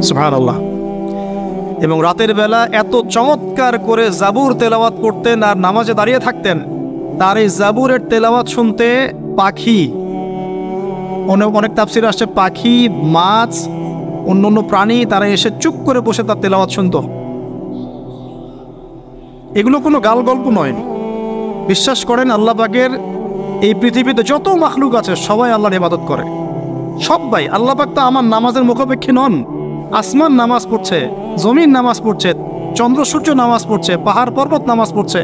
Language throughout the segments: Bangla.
সুবহানাল্লাহ। এবং রাতের বেলা এত চমৎকার করে জাবুর তেলাওয়াত করতেন আর নামাজে দাঁড়িয়ে থাকতেন, তার এই জাবুরের তেলাওয়াত শুনতে পাখি, অনেক তাফসীর আসছে পাখি, মাছ, অন্য অন্য প্রাণী তারা এসে চুপ করে বসে তার তেলাওয়াত শুনত। এগুলো কোনো গাল গল্প নয়। বিশ্বাস করেন আল্লাহ পাকের এই পৃথিবীতে যত মাখলুক আছে সবাই আল্লাহর ইবাদত করে, সবাই। আল্লাহ পাক তো আমার নামাজের মুখাপেক্ষী নন। আসমান নামাজ পড়ছে, জমিন নামাজ পড়ছে, চন্দ্র সূর্য নামাজ পড়ছে, পাহাড় পর্বত নামাজ পড়ছে।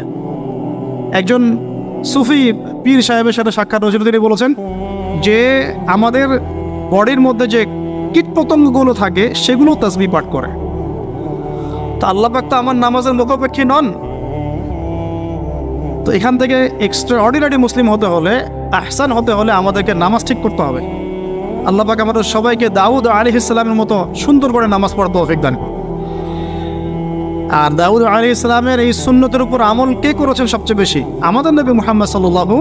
একজন সুফি পীর সাহেবের সাথে সাক্ষাৎ হয়েছিল, তিনি বলেছেন যে আমাদের বডির মধ্যে যে কীটপতঙ্গগুলো থাকে সেগুলো তাসবিহ পাঠ করে। তা আল্লাহ পাক তো আমার নামাজের মুখাপেক্ষী নন। তো এখান থেকে এক্সট্রা অর্ডিনারি মুসলিম হতে হলে, আহসান হতে হলে আমাদেরকে নামাজ ঠিক করতে হবে। আল্লাহ পাক আমাদের সবাইকে দাউদ আলাইহিস সালামের মতো সুন্দর করে নামাজ পড়ার তৌফিক দান করুন। আর দাউদ আলাইহিস সালামের এই সুন্নতের উপর আমল কে করেছেন সবচেয়ে বেশি? আমাদের নবী মুহাম্মদ সাল্লাল্লাহু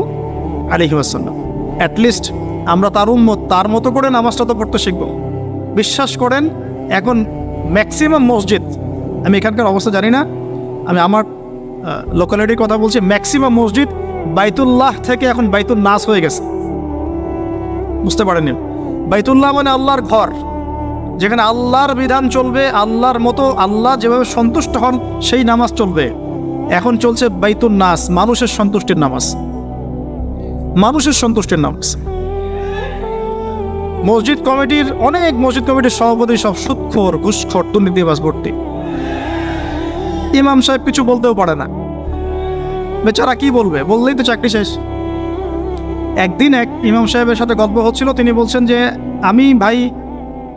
আলাইহি ওয়াসাল্লাম। অ্যাটলিস্ট আমরা তার উম্মত, তার মতো করে নামাজটা তো পড়তে শিখব। বিশ্বাস করেন এখন ম্যাক্সিমাম মসজিদ, আমি এখানকার অবস্থা জানি না, আমি আমার লোকালিটির কথা বলছি, ম্যাক্সিমাম মসজিদ বাইতুল্লাহ থেকে এখন বাইতুল নাস হয়ে গেছে। বুঝতে পারেননি? বাইতুল্লাহ মানে আল্লাহর ঘর, যেখানে আল্লাহর বিধান চলবে, আল্লাহর মতো আল্লাহ যেভাবে সন্তুষ্ট হন সেই নামাজ চলবে। এখন চলছে বাইতুল নাস, মানুষের সন্তুষ্টির নামাজ, মানুষের সন্তুষ্টির নামাজ। মসজিদ কমিটির, অনেক মসজিদ কমিটির সভাপতি সব সুদখোর, ঘুষখোর, দুর্নীতিবাজ ভর্তি। ইমাম সাহেব কিছু বলতেও পারে না, বেচারা কি বলবে, বললেই তো চাকরি শেষ। একদিন এক ইমাম সাহেবের সাথে গল্প হচ্ছিল, তিনি বলছেন যে আমি ভাই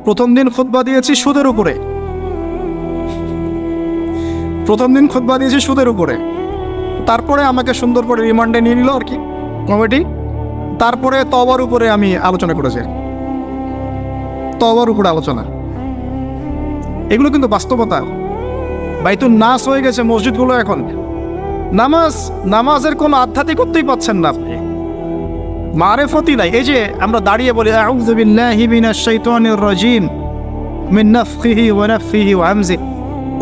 প্রথম দিন খুতবা দিয়েছি সুদের উপরে, প্রথম দিন খুতবা দিয়েছি সুদের উপরে, তারপরে আমাকে সুন্দর করে রিমান্ডে নিয়ে নিল আর কি কমিটি, তারপরে তওবার উপরে আমি আলোচনা করেছি, তওবার উপরে আলোচনা। এগুলো কিন্তু বাস্তবতা। বাইতুল নাস হয়ে গেছে মসজিদগুলো এখন। নামাজের কোনো আধ্যাত্মিকতাই পাচ্ছেন না আপনি, মারেফতি নাই। এই যে আমরা দাঁড়িয়ে বলি আউযু বিল্লাহি মিনাশ শাইতানির রাজিম মিন নাফখিহি ওয়া নাফসিহি ওয়া হামজিহি,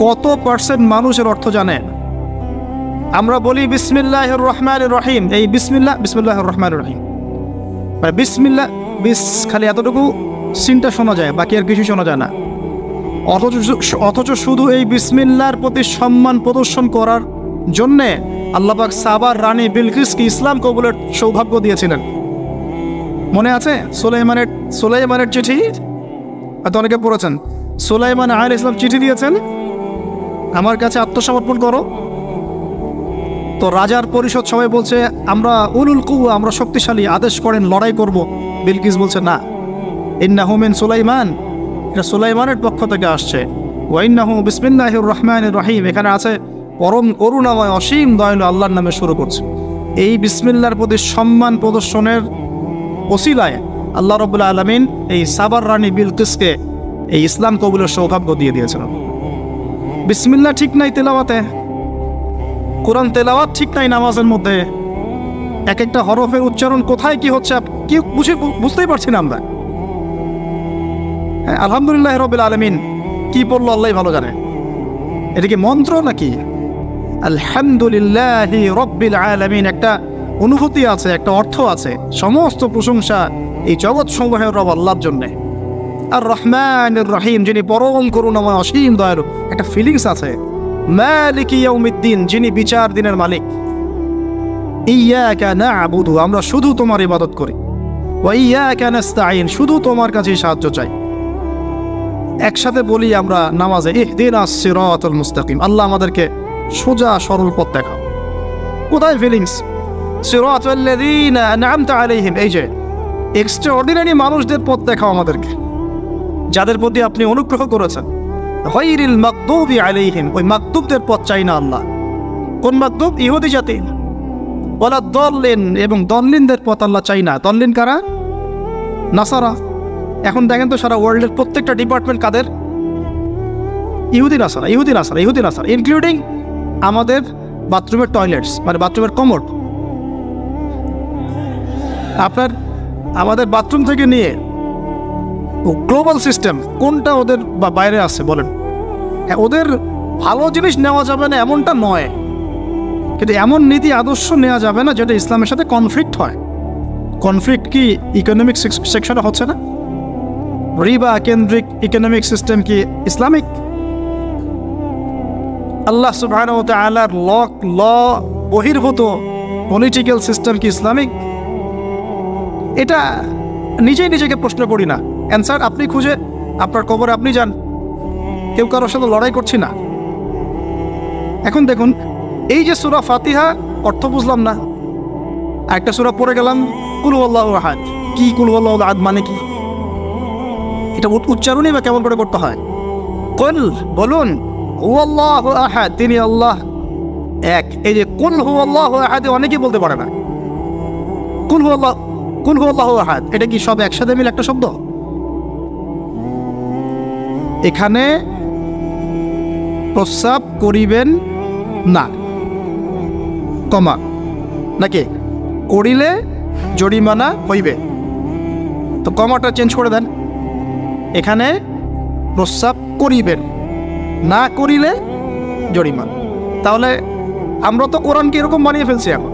কত পার্সেন্ট মানুষের অর্থ জানে? আমরা বলি বিসমিল্লাহির রহমানির রহিম, এই বিসমিল্লাহির রহমানির রহিম মানে বিসমিল্লাহ, খালি এতটুকু সিনটা শোনা যায়, বাকি আর কিছু শোনা যায় না। অথচ শুধু এই বিসমিল্লাহর প্রতি সম্মান প্রদর্শন করার জন্যে আল্লাহ পাক সাবার রানী বিলকিসকে ইসলাম কবুলের সৌভাগ্য দিয়েছিলেন। মনে আছে সুলাইমানের চিঠি? হয়তো অনেকে পড়েছেন। সুলাইমান আলাইহিস সালাম চিঠি দিয়েছেন, আমার কাছে আত্মসমর্পণ করো। তো রাজার পরিষদ সবাই বলছে আমরা উলুল কুওয়া, আমরা শক্তিশালী, আদেশ করেন লড়াই করব। বিলকিস বলছে না, ইন্নাহু মিন সুলাইমান, এটা সুলাইমানের পক্ষ থেকে আসছে। ওয়া ইন্নাহু বিসমিল্লাহির রহমানির রহিম, এখানে আছে পরম করুণাময় অসীম দয়ালু আল্লাহর নামে শুরু করছে। এই বিসমিল্লাহর প্রতি সম্মান প্রদর্শনের ওসিলায় আল্লাহ রাব্বুল আলামিন এই সাবার রানী বিলকিসকে এই ইসলাম কবুলের সৌভাগ্য দিয়ে দিয়েছেন। বিসমিল্লাহ ঠিক নাই তেলাওয়াতে, কোরআন তেলাওয়াত ঠিক নাই নামাজের মধ্যে, এক একটা হরফের উচ্চারণ কোথায় কি হচ্ছে কি বুঝতেই পারছি না আমরা। আলহামদুলিল্লাহ রাব্বিল আলামিন কি পড়লো আল্লাহ ভালো জানে। এটা কি মন্ত্র নাকি? আলহামদুলিল্লাহি রাব্বিল আলামিন একটা অনুভূতি আছে, একটা অর্থ আছে। সমস্ত প্রশংসা এই জগৎ সমূহের রব আল্লাহর জন্যে। আর রহমানির রহিম, যিনি পরম করুণাময় অসীম দয়ালু, একটা ফিলিংস আছে। মালিকি ইয়াউমিদ্দিন, যিনি বিচার দিনের মালিক। ইয়্যাকা না'বুদু, আমরা শুধু তোমার ইবাদত করি। ওয়া ইয়্যাকা নাস্তাঈন, শুধু তোমার কাছেই সাহায্য চাই। একসাথে বলি আমরা নামাজে ইহদিনাস সিরাতাল মুস্তাকিম, আল্লাহ আমাদেরকে সোজা সরল পথ দেখাও। কোথায় ফিলিংস? সিরাতাল্লাযীনা আন'আমতা আলাইহিম, এই যে এক্সট্রাঅর্ডিনারি মানুষদের পথ দেখাও আমাদেরকে, যাদের প্রতি আপনি অনুগ্রহ করেছেন। গায়রিল মাগদুবি আলাইহিম, ওই মাগদুবদের পথ চাই না আল্লাহ। কোন মাগদুব? ইহুদি জাতি। ওয়ালা দাল্লিন, এবং দল্লিনদের পথ আল্লাহ চাই না। দল্লিন কারা? নাসারা। এখন দেখেন তো সারা ওয়ার্ল্ডের প্রত্যেকটা ডিপার্টমেন্ট কাদের? ইহুদি নাসারা, ইহুদি নাসারা, ইহুদি নাসারা, ইনক্লুডিং আমাদের বাথরুমের টয়লেটস, মানে বাথরুমের কমোড। আমাদের বাথরুম থেকে নিয়ে গ্লোবাল সিস্টেম কোনটা ওদের বাইরে আছে বলেন? হ্যাঁ, ওদের ভালো জিনিস নেওয়া যাবে না এমনটা নয়, কিন্তু এমন নীতি আদর্শ নেওয়া যাবে না যেটা ইসলামের সাথে কনফ্লিক্ট হয়। কনফ্লিক্ট কি ইকোনমিক সেকশনে হচ্ছে না? রিবা কেন্দ্রিক ইকোনমিক সিস্টেম কি ইসলামিক? আল্লাহ সুবহানাহু ওয়া তাআলার ল বহির্ভূত পলিটিক্যাল সিস্টেম কি ইসলামিক? এটা নিজেই নিজেকে প্রশ্ন করি না, অ্যান্সার আপনি খুঁজে আপনার কবরে আপনি যান, কেউ কারোর সাথে লড়াই করছি না। এখন দেখুন, এই যে সূরা ফাতিহা অর্থ বুঝলাম না, একটা সূরা পড়ে গেলাম কুল হুয়াল্লাহু আহাদ। কি কুল হুয়াল্লাহু আহাদ মানে কি? এটা উচ্চারণই বা কেমন করে করতে হয়? কুল, বলুন, হুয়াল্লাহু আহাদ, তিনি আল্লাহ এক। এই যে কুল হুয়াল্লাহু আহাদ অনেকেই বলতে পারে না। কুল হুয়াল্লাহু আহাদ এটা কি সব একসাথে মিলে একটা শব্দ? এখানে প্রস্রাব করিবেন না, কমা, নাকি করিলে জরিমানা হইবে, তো কমাটা চেঞ্জ করে দেন। এখানে প্রস্রাব করিবেন, না করিলে জরিমানা। তাহলে আমরা তো কোরআনকে এরকম বানিয়ে ফেলছি এখন।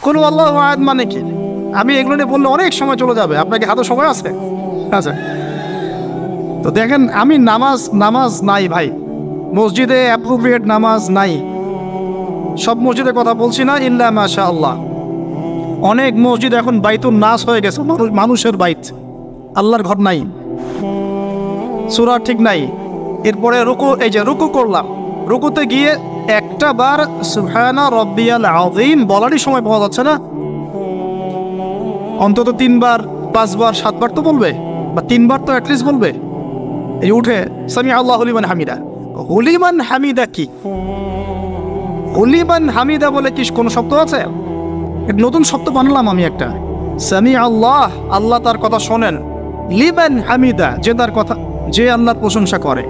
কুল হুয়াল্লাহু আহাদ মানে কি? আমি এগুলো নিয়ে বললে অনেক সময় চলে যাবে, আপনাকে হাতে সময় আছে? আচ্ছা, তো দেখেন, আমি নামাজ নাই ভাই, মসজিদে অ্যাপ্রোপ্রিয়েট নামাজ নাই। সব মসজিদের কথা বলছি না, ইল্লা মাশা আল্লাহ। অনেক মসজিদ এখন বাইতুন নাস হয়ে গেছে, মানুষের বাইত, আল্লাহর ঘর নাই, সূরা ঠিক নাই। এরপরে রুকু, এই যে রুকু করলাম, রুকুতে গিয়ে একটা বার সুবহানা রাব্বিয়াল আযীম বলারই সময় পাওয়া যাচ্ছে না। অন্তত 3 বার 5 বার 7 বার তো বলবে, বা 3 বার তো অ্যাটলিস্ট বলবে। এই উঠে সামি আল্লাহু লিমান হামিদা, হুলিমান হামিদা কি? হুলিমান হামিদা বলে কি কোনো শব্দ আছে? একটা নতুন শব্দ বানালাম আমি একটা। সামি আল্লাহ, আল্লাহ তার কথা শোনেন। লিমান হামিদা, যে তার কথা, যে আল্লাহর প্রশংসা করে।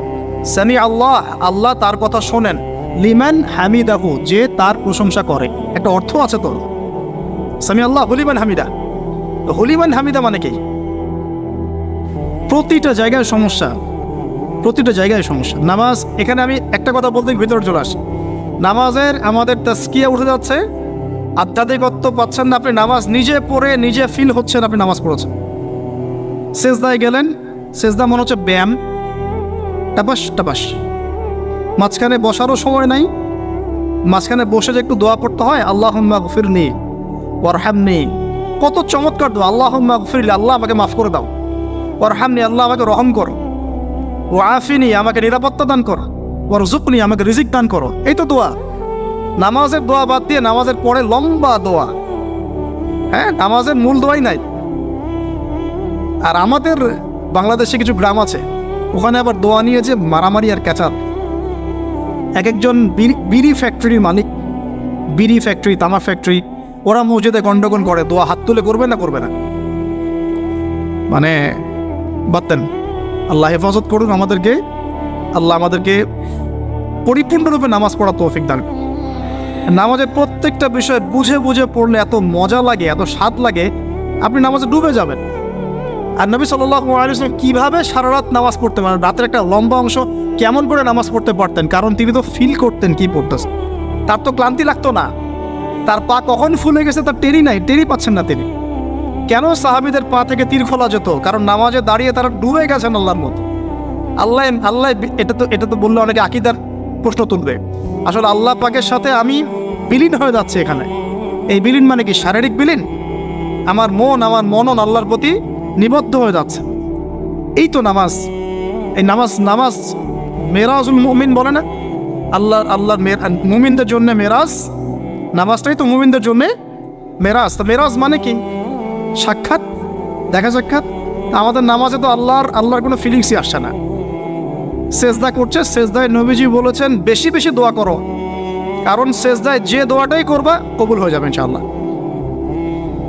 সামি আল্লাহ, আল্লাহ তার কথা শোনেন। লিমান হামিদাহু, যে তার প্রশংসা করে। একটা অর্থ আছে তো, সামি আল্লাহ হুলিমান হামিদা। হুলিমান হামিদা মানে কি? প্রতিটা জায়গায় সমস্যা, প্রতিটা জায়গায় সমস্যা। নামাজ, এখানে আমি একটা কথা বলতে ভিতরে চলে আসি। নামাজের আমাদের তাজকিয়া উঠে যাচ্ছে, আধ্যাত্মিকত্ব পাচ্ছেন না। আপনি নামাজ নিজে পড়ে নিজে ফিল হচ্ছেন আপনি নামাজ পড়েছেন। সেজদায় গেলেন, সেজদা মনে হচ্ছে ব্যায়াম, টাপাস টাপাস। মাঝখানে বসারও সময় নাই, মাঝখানে বসে যে একটু দোয়া পড়তে হয়, আল্লাহুম্মা গফিরনি ওয়ারহামনি, কত চমৎকার দোয়া। আল্লাহুম্মা গফিরলি, আল্লাহ আমাকে মাফ করে দাও। ওয়ারহামনি, আল্লাহ আমাকে রহম করো। ওয়াফিনি, আমাকে নিরাপত্তা দান করো। ওয়ারজুকনি, আমাকে রিজিক দান করো। এই তো দোয়া। নামাজের দোয়া বাদ দিয়ে নামাজের পরে লম্বা দোয়া। হ্যাঁ, নামাজের মূল দোয়াই নাই। আর আমাদের বাংলাদেশে কিছু গ্রাম আছে, ওখানে আবার দোয়া নিয়ে যে মারামারি আর ক্যাচার। এক একজন বিড়ি ফ্যাক্টরির মালিক, বিড়ি ফ্যাক্টরি, তামাক ফ্যাক্টরি, ওরা মসজিদে গন্ডগোল করে, দোয়া হাত তুলে করবে না করবে না। মানে বাতেন, আল্লাহ হেফাজত করুন আমাদেরকে। আল্লাহ আমাদেরকে পরিপূর্ণরূপে নামাজ পড়া তৌফিক দান। নামাজের প্রত্যেকটা বিষয় বুঝে বুঝে পড়লে এত মজা লাগে, এত স্বাদ লাগে, আপনি নামাজে ডুবে যাবেন। আর নবী সাল্লাল্লাহু আলাইহি ওয়াসাল্লাম কীভাবে সারা রাত নামাজ পড়তে পারেন, রাতের একটা লম্বা অংশ কেমন করে নামাজ পড়তে পারতেন? কারণ তিনি তো ফিল করতেন কি পড়তেছেন। তার তো ক্লান্তি লাগতো না। তার পা কখন ফুলে গেছে তার টেরই পাচ্ছেন না তিনি। কেন সাহাবীদের পা থেকে তীর খোলা যেত? কারণ নামাজে দাঁড়িয়ে তারা ডুবে গেছেন আল্লাহর মতো। আল্লাহ, এটা তো বললে অনেকে আকীদার প্রশ্ন তুলবে। আসলে আল্লাহ পাকের সাথে আমি বিলীন হয়ে যাচ্ছে এখানে। এই বিলীন মানে কি? শারীরিক বিলীন। আমার মনন আল্লাহর প্রতি নিবদ্ধ হয়ে যাচ্ছে। এই তো নামাজ। এই নামাজ মেরাজুল মুমিন বলে না? আল্লাহর মুমিনদের জন্য মেরাজ, নামাজটাই তো মুমিনদের জন্য মেরাজ। তো মেরাজ মানে কি? সাক্ষাৎ, দেখা সাক্ষাৎ। আমাদের নামাজে তো আল্লাহর কোনো ফিলিংসই আসছে না। সেজদা করছে, সেজদায় নবীজি বলেছেন বেশি বেশি দোয়া করো, কারণ সেজদায় যে দোয়াটাই করবা কবুল হয়ে যাবে ইনশাআল্লাহ।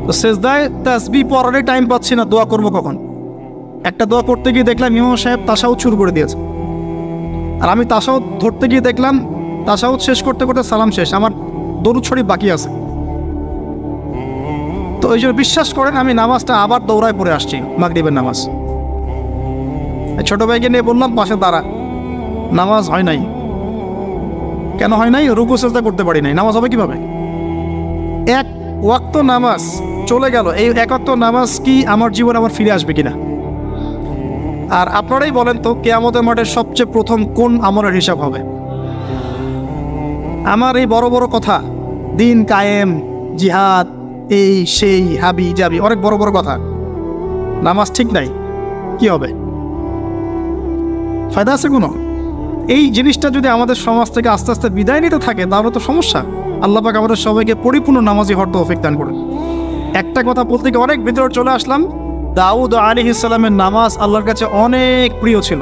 তো সেজদায় তাসবিহ পড়ারই টাইম পাচ্ছি না, দোয়া করবো কখন? একটা দোয়া করতে গিয়ে দেখলাম ইমাম সাহেব তাশাহুদ শুরু করে দিয়েছে, আর আমি তাশাহুদ ধরতে গিয়ে দেখলাম তাশাহুদ শেষ করতে করতে সালাম শেষ, আমার দরুদ শরীফ বাকি আছে। তো ওই জন্য বিশ্বাস করেন আমি নামাজটা আবার দৌড়ায় পড়ে আসছি, মাগরিবের নামাজ। ছোট ভাইকে নিয়ে বললাম পাশে দাঁড়া, নামাজ হয় নাই। কেন হয় নাই? রুকু সিজদা করতে পারি নাই। নামাজ হবে কিভাবে? এক ওয়াক্ত নামাজ চলে গেল, এই এক ওয়াক্ত নামাজ কি আমার জীবনে আবার ফিরে আসবে কিনা? আর আপনারাই বলেন তো, কিয়ামতের মাঠে সবচেয়ে প্রথম কোন আমলের হিসাব হবে? আমার এই বড় বড় কথা, দিন কায়েম, জিহাদ, এই সেই, হাবি জাবি, অনেক বড় বড় কথা, নামাজ ঠিক নাই, কি হবে? ফায়দা আছে কোনো? এই জিনিসটা যদি আমাদের সমাজ থেকে আস্তে আস্তে বিদায় নিতে থাকে তাহলে তো সমস্যা। আল্লাহ পাক আমাদের সবাইকে পরিপূর্ণ নামাজি হওয়ার তৌফিক দান করুন। একটা কথা বলতে গিয়ে অনেক ভিতরে চলে আসলাম। দাউদ আলাইহিস সালামের নামাজ আল্লাহর কাছে অনেক প্রিয় ছিল,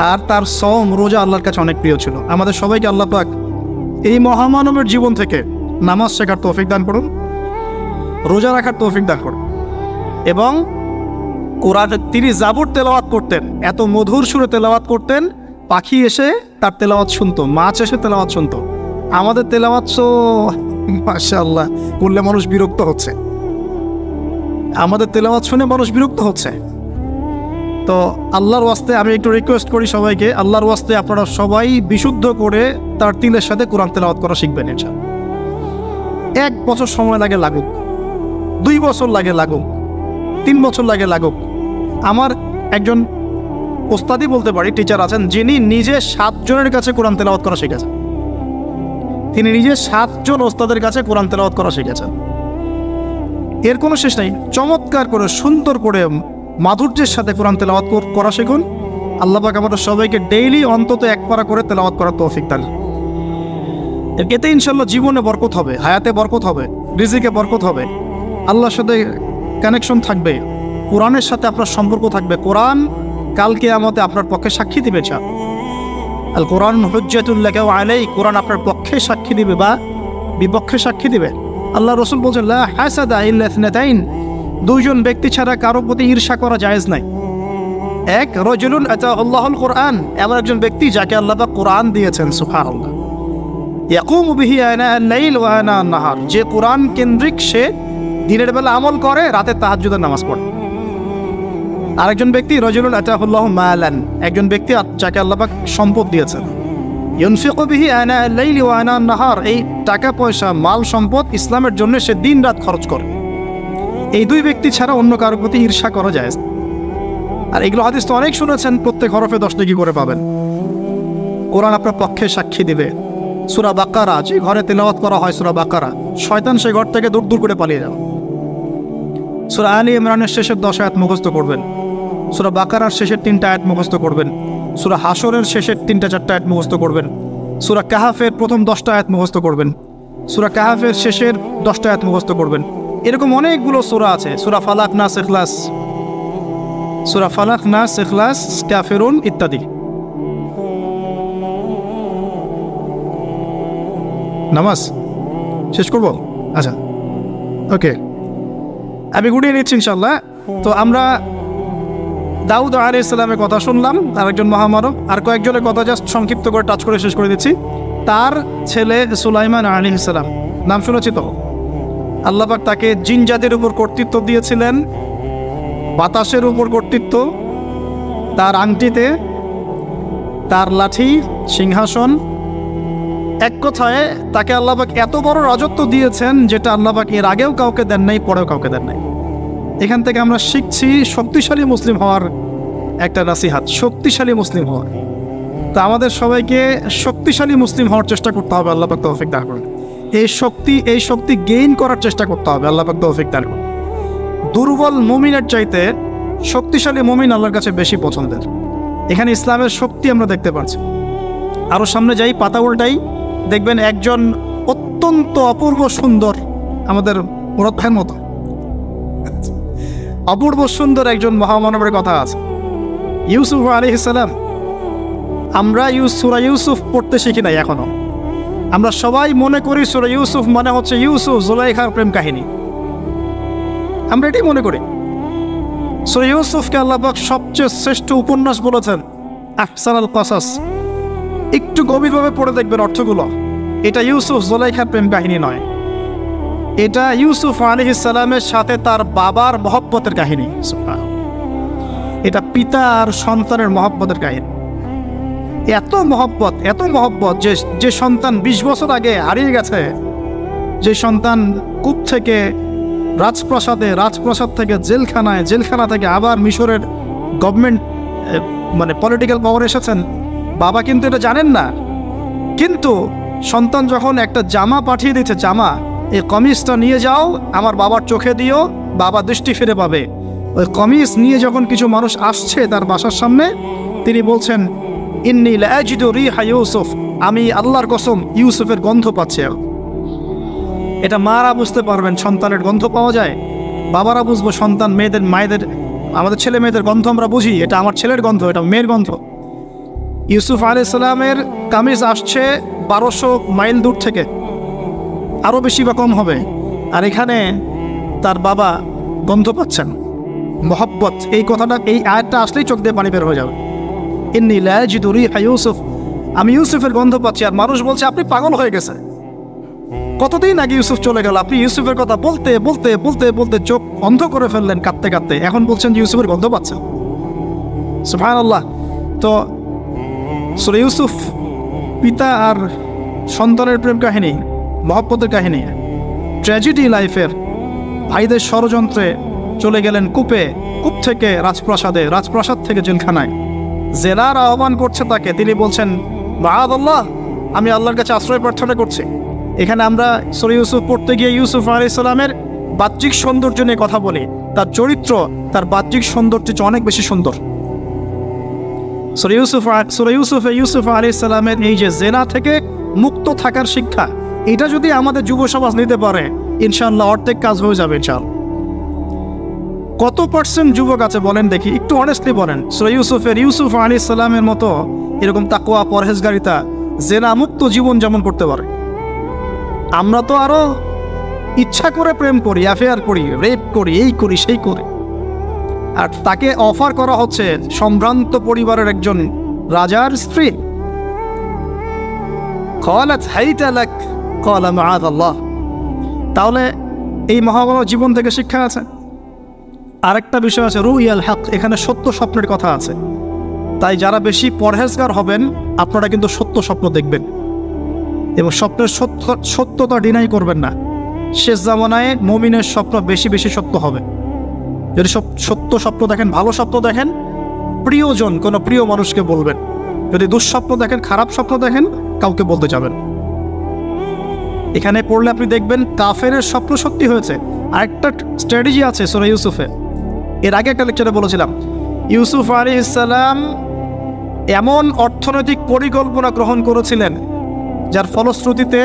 আর তার সওম রোজা আল্লাহর কাছে অনেক প্রিয় ছিল। আমাদের সবাইকে আল্লাহ পাক এই মহামানবের জীবন থেকে নামাজ শেখার তৌফিক দান করুন, রোজা রাখার তৌফিক দান করুন। এবং কোরআন তিনি জাবুর তেলাওয়াত করতেন, এত মধুর সুরে তেলাওয়াত করতেন, পাখি এসে তার তেলাওয়াত শুনতো, মাছ এসে তেলাওয়াত শুনতো। আমাদের তেলাওয়াত তো মাশাআল্লাহ করলে মানুষ বিরক্ত হচ্ছে, আমাদের তেলাওয়াত শুনে মানুষ বিরক্ত হচ্ছে। তো আল্লাহর ওয়াস্তে আমি একটু রিকোয়েস্ট করি সবাইকে, আল্লাহর ওয়াস্তে আপনারা সবাই বিশুদ্ধ করে তার তিলের সাথে কোরআন তেলাওয়াত করা শিখবেন ইনশাআল্লাহ। 1 বছর সময় লাগে লাগুক, 2 বছর লাগে লাগুক, 3 বছর লাগে লাগুক। আমার একজন ওস্তাদই বলতে পারি, টিচার আছেন, যিনি নিজে 7 জনের কাছে কোরআন তেলাওয়াত করা শিখেছেন। তিনি নিজে 7 জন ওস্তাদের কাছে কোরআন তেলাওয়াত করা শিখেছেন। এর কোনো শেষ নেই। চমৎকার করে, সুন্দর করে, মাধুর্যের সাথে কোরআন তেলাওয়াত করা শিখুন। আল্লাহ পাক আমাদের সবাইকে ডেইলি অন্তত 1 পারা করে তেলাওয়াত করার তৌফিক দান। এতে ইনশাআল্লাহ জীবনে বরকত হবে, হায়াতে বরকত হবে, রিজিকে বরকত হবে, আল্লাহর সাথে কানেকশন থাকবে, কোরআনের সাথে আপনার সম্পর্ক থাকবে। কোরআন কাল কিয়ামতে আপনার পক্ষে সাক্ষী দিবে। আল কোরআন হুজ্জাতুল লাকা ওয়া আলাইক, কোরআন আপনার পক্ষে সাক্ষী দিবে বা বিপক্ষে সাক্ষী দিবে। আল্লাহ রাসূল বলেন, লা হাসাদা ইল্লা ইসনাতাইন, 2 জন ব্যক্তি ছাড়া কারো প্রতি ঈর্ষা করা জায়েজ নাই। এক, রাজুলুন আতাহুল্লাহুল কোরআন, এমন একজন ব্যক্তি যাকে আল্লাহ পাক কোরআন দিয়েছেন, সুবহানাল্লাহ। ইয়াকুমু বিহি আনা আল-লাইল ওয়া আনা আন-নাহার, যে কোরআন কেন্দ্রিক, সে দিনের বেলা আমল করে, রাতে তাহাজ্জুদের নামাজ পড়ে। আরেকজন ব্যক্তি রাজুলুন আতাহুল্লাহু মালান, একজন ব্যক্তি যাকে আল্লাহ পাক সম্পদ দিয়েছেন, ইউনফিকু বিহি আনা আল-লাইল ওয়া আনা আন-নাহার, এই টাকা পয়সা, মাল সম্পদ ইসলামের জন্য সে দিন রাত খরচ করে। এই 2 ব্যক্তি ছাড়া অন্য কারোর প্রতি ঈর্ষা করা যায়। আর এগুলো হাদিস তো অনেক শুনেছেন, প্রত্যেক হরফে 10 নেকি করে পাবেন। কোরআন আপনার পক্ষে সাক্ষী দিবে। সূরা বাকারা, যে ঘরে তেলাওয়াত করা হয় সূরা বাকারা, শয়তান সেই ঘর থেকে দূর দূর করে পালিয়ে যাবে। সূরা আলী ইমরানের শেষের 10 আয়াত মুখস্থ করবেন, সূরা বাকারার শেষের 3টা আয়াত মুখস্থ করবেন, সূরা হাশরের শেষের 3-4টা আয়াত মুখস্থ করবেন, সূরা কাহাফের প্রথম 10টা আয়াত মুখস্থ করবেন, সূরা কাহাফের শেষের 10টা আয়াত মুখস্থ করবেন। এরকম অনেকগুলো সূরা আছে, সূরা ফালাক, নাস, ইখলাস, সূরা ফালাক, নাস, ইখলাস, কাফিরুন ইত্যাদি। নামাজ শেষ করব? আচ্ছা, ওকে, আমি গুটিয়ে নিচ্ছি ইনশাআল্লাহ। তো আমরা দাউদ আলাইহিস সালামের কথা শুনলাম, আরেকজন মহামানব। আর কয়েকজনের কথা জাস্ট সংক্ষিপ্ত করে টাচ করে শেষ করে দিচ্ছি। তার ছেলে সুলাইমান আলাইহিস সালাম, নাম শুনেছি তো? আল্লাহ পাক তাকে জিন জাতির উপর কর্তৃত্ব দিয়েছিলেন, বাতাসের উপর কর্তৃত্ব, তার আংটিতে, তার লাঠি, সিংহাসন, এক কথায় তাকে আল্লাহ পাক এত বড় রাজত্ব দিয়েছেন যেটা আল্লাহ পাক এর আগেও কাউকে দেন নাই, পরেও কাউকে দেন নাই। এখান থেকে আমরা শিখছি শক্তিশালী মুসলিম হওয়ার একটা নাসিহাত, শক্তিশালী মুসলিম হওয়ার। তো আমাদের সবাইকে শক্তিশালী মুসলিম হওয়ার চেষ্টা করতে হবে, আল্লাহ পাক তৌফিক দান করুন। এই শক্তি গেইন করার চেষ্টা করতে হবে, আল্লাহ পাক তৌফিক দান করুন। দুর্বল মুমিনের চাইতে শক্তিশালী মুমিন আল্লাহর কাছে বেশি পছন্দের। এখানে ইসলামের শক্তি আমরা দেখতে পাচ্ছি। আরও সামনে যাই, পাতা উল্টাই, দেখবেন একজন অত্যন্ত অপূর্ব সুন্দর, আমাদের মুরাদ ভাইয়ের মতো অপূর্ব সুন্দর একজন মহামানবের কথা আছে, ইউসুফ আলাইহিস সালাম। আমরা সূরা ইউসুফ পড়তে শিখি নাই এখনো। আমরা সবাই মনে করি সূরা ইউসুফ মানে হচ্ছে ইউসুফ জুলাইখার প্রেম কাহিনী, আমরা এটাই মনে করি। সূরা ইউসুফকে আল্লাহ পাক সবচেয়ে শ্রেষ্ঠ উপন্যাস বলেছেন, আহসানুল কসাস। একটু গভীরভাবে পড়ে দেখবেন অর্থগুলো। এটা ইউসুফ জুলাইখার প্রেম কাহিনী নয়, এটা ইউসুফ আলাইহিস সালামের সাথে তার বাবার মহব্বতের কাহিনী। এটা পিতা আর সন্তানের মহব্বতের কাহিনী। এত মহব্বত যে সন্তান 20 বছর আগে হারিয়ে গেছে, যে সন্তান কূপ থেকে রাজপ্রাসাদে, রাজপ্রাসাদ থেকে জেলখানায়, জেলখানা থেকে আবার মিশরের গভর্নমেন্ট মানে পলিটিক্যাল পাওয়ার এসেছেন, বাবা কিন্তু এটা জানেন না। কিন্তু সন্তান যখন একটা জামা পাঠিয়ে দিচ্ছে, জামা, এই কমিজটা নিয়ে যাও আমার বাবার চোখে দিও, বাবা দৃষ্টি ফিরে পাবে। ওই কমিজ নিয়ে যখন কিছু মানুষ আসছে তার বাসার সামনে, তিনি বলছেন ইন্নী লা আজিদু রিহা ইউসুফ, আমি আল্লাহর কসম ইউসুফের গন্ধ পাচ্ছি। এটা মারা বুঝতে পারবেন সন্তানের গন্ধ পাওয়া যায়, বাবারা বুঝবো সন্তান মায়েদের আমাদের ছেলে মেয়েদের গন্ধ আমরা বুঝি, এটা আমার ছেলের গন্ধ, এটা মেয়ের গন্ধ। ইউসুফ আলাইহিস সালামের কামিজ আসছে 1200 মাইল দূর থেকে, আরও বেশি বা কম হবে, আর এখানে তার বাবা গন্ধ পাচ্ছেন। মহব্বত, এই কথাটা, এই আয়াতটা আসলেই চোখ দিয়ে পানি বের হয়ে যাবে। ইন্নী লা আজিদু রিহা ইউসুফ, আমি ইউসুফের গন্ধ পাচ্ছি। আর মানুষ বলছে আপনি পাগল হয়ে গেছে, কতদিন আগে ইউসুফ চলে গেল, আপনি ইউসুফের কথা বলতে বলতে বলতে বলতে চোখ অন্ধ করে ফেললেন কাঁদতে কাঁদতে, এখন বলছেন যে ইউসুফের গন্ধ পাচ্ছেন। সুবহানাল্লাহ। তো সূরা ইউসুফ পিতা আর সন্তানের প্রেম কাহিনী, মহব্বতের কাহিনী, ট্র্যাজেডি লাইফের। ভাইদের ষড়যন্ত্রে চলে গেলেন কূপে, কূপ থেকে রাজপ্রাসাদে, রাজপ্রাসাদ থেকে জেলখানায়। জেলার আহ্বান করছে তাকে, তিনি বলছেন মাআযাল্লাহ, আমি আল্লাহর কাছে আশ্রয় প্রার্থনা করছি। এখানে আমরা সূরা ইউসুফ পড়তে গিয়ে ইউসুফ আলাইহিস সালামের বাহ্যিক সৌন্দর্য নিয়ে কথা বলি, তার চরিত্র, তার বাহ্যিক সৌন্দর্য অনেক বেশি সুন্দর। সূরা ইউসুফে ইউসুফ আলাইহিস সালামের এই যে জেনা থেকে মুক্ত থাকার শিক্ষা, এটা যদি আমাদের যুব সমাজ নিতে পারে, ইনশাআল্লাহ অর্ধেক কাজ হয়ে যাবে ইনশাআল্লাহ। কত পার্সেন্ট যুবক আছে বলেন দেখি, একটু অনেস্টলি বলেন, সূরা ইউসুফ আলাইহিস সালামের মতো এরকম তাকওয়া, পরহেজগারিতা, জেনা মুক্ত জীবন যেমন করতে পারে। আমরা তো আরো ইচ্ছা করে প্রেম করি, অ্যাফেয়ার করি, রেপ করি, এই করি সেই করি। আর তাকে অফার করা হচ্ছে সম্ভ্রান্ত পরিবারের একজন রাজার স্ত্রী। ক্বালাত হাইতা লাক ক্বালা মাআযাল্লাহ। তাহলে এই মহামানব জীবন থেকে শিক্ষা আছে। আরেকটা বিষয় আছে রুইয়াল হক, এখানে সত্য স্বপ্নের কথা আছে। তাই যারা বেশি পরহেজগার হবেন আপনারা কিন্তু সত্য স্বপ্ন দেখবেন এবং স্বপ্নের সত্যতা ডিনাই করবেন না। শেষ জামানায় মুমিনের স্বপ্ন বেশি বেশি সত্য হবে। যদি সত্য স্বপ্ন দেখেন, ভালো স্বপ্ন দেখেন, প্রিয়জন কোনো প্রিয় মানুষকে বলবেন। যদি দুঃস্বপ্ন দেখেন, খারাপ স্বপ্ন দেখেন, কাউকে বলতে যাবেন। এখানে পড়লে আপনি দেখবেন কাফেরের স্বপ্ন সত্যি হয়েছে। আরেকটা স্ট্র্যাটেজি আছে সূরা ইউসুফে, এর আগে একটা লেকচারে বলেছিলাম। ইউসুফ আলাইহিস সালাম এমন অর্থনৈতিক পরিকল্পনা গ্রহণ করেছিলেন যার ফলশ্রুতিতে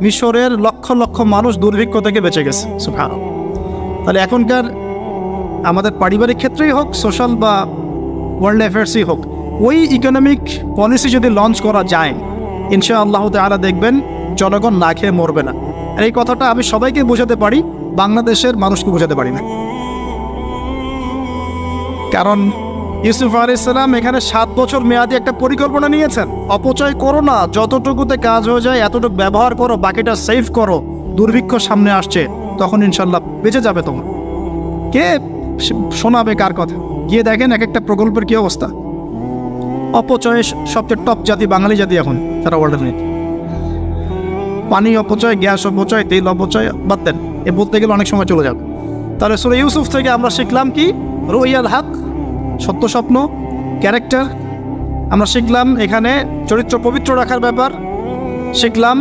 মিশরের লক্ষ লক্ষ মানুষ দুর্ভিক্ষ থেকে বেঁচে গেছে। সুবহানাল্লাহ। তাহলে এখনকার আমাদের পারিবারিক ক্ষেত্রেই হোক, সোশ্যাল বা ওয়ার্ল্ড অ্যাফেয়ার্সই হোক, ওই ইকোনমিক পলিসি যদি লঞ্চ করা যায়, ইনশাআল্লাহ তাআলা দেখবেন জনগণ না খেয়ে মরবে না। আর এই কথাটা আমি সবাইকে বোঝাতে পারি, বাংলাদেশের মানুষকে বোঝাতে পারি না। কারণ ইউসুফ আলাইহিস সালাম এখানে 7 বছর মেয়াদি একটা পরিকল্পনা নিয়েছেন। অপচয় করো না, যতটুকুতে কাজ হয়ে যায় এতটুকু ব্যবহার করো, বাকিটা সেভ করো। দুর্ভিক্ষ সামনে আসছে, তখন ইনশাল্লাহ বেঁচে যাবে তোমরা। কে শোনাবে কার কথা? গিয়ে দেখেন এক একটা প্রকল্পের কী অবস্থা। অপচয়ে সবচেয়ে টপ জাতি বাঙালি জাতি এখন, তারা ওয়ার্ল্ডের নেই। পানি অপচয়, গ্যাস অপচয়, তেল অপচয় বাদ দেন, এ বলতে গেলে অনেক সময় চলে যাবে। তাহলে সূরা ইউসুফ থেকে আমরা শিখলাম কি? রুইয়াল হক, সত্য স্বপ্ন, ক্যারেক্টার। আমরা শিখলাম এখানে চরিত্র পবিত্র রাখার ব্যাপার। শিখলাম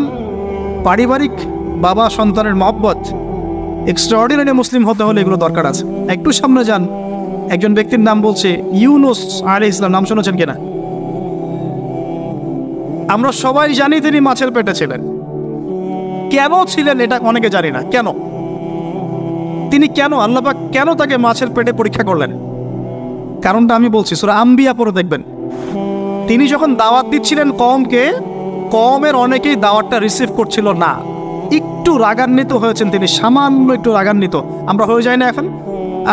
পারিবারিক বাবা সন্তানের মহব্বত। এক্সট্রাঅর্ডিনারি মুসলিম হতে হলে এগুলো দরকার আছে। একটু সামনে যান, একজন ব্যক্তির নাম বলছে ইউনুস আলাইহিস সালাম, নাম শুনেছেন কিনা? আমরা সবাই জানি তিনি মাছের পেটে ছিলেন। কেন ছিলেন এটা অনেকে জানি না। কেন তিনি, কেন আল্লাহ পাক কেন তাকে মাছের পেটে পরীক্ষা করলেন? কারণটা আমি বলছি, সূরা আম্বিয়া পড়ে দেখবেন। তিনি যখন দাওয়াত দিচ্ছিলেন কওমকে, কওমের অনেকেই দাওয়াতটা রিসিভ করছিল না। একটু রাগান্বিত হয়েছেন তিনি, সামান্য একটু রাগান্বিত। আমরা হয়ে যাই না এখন?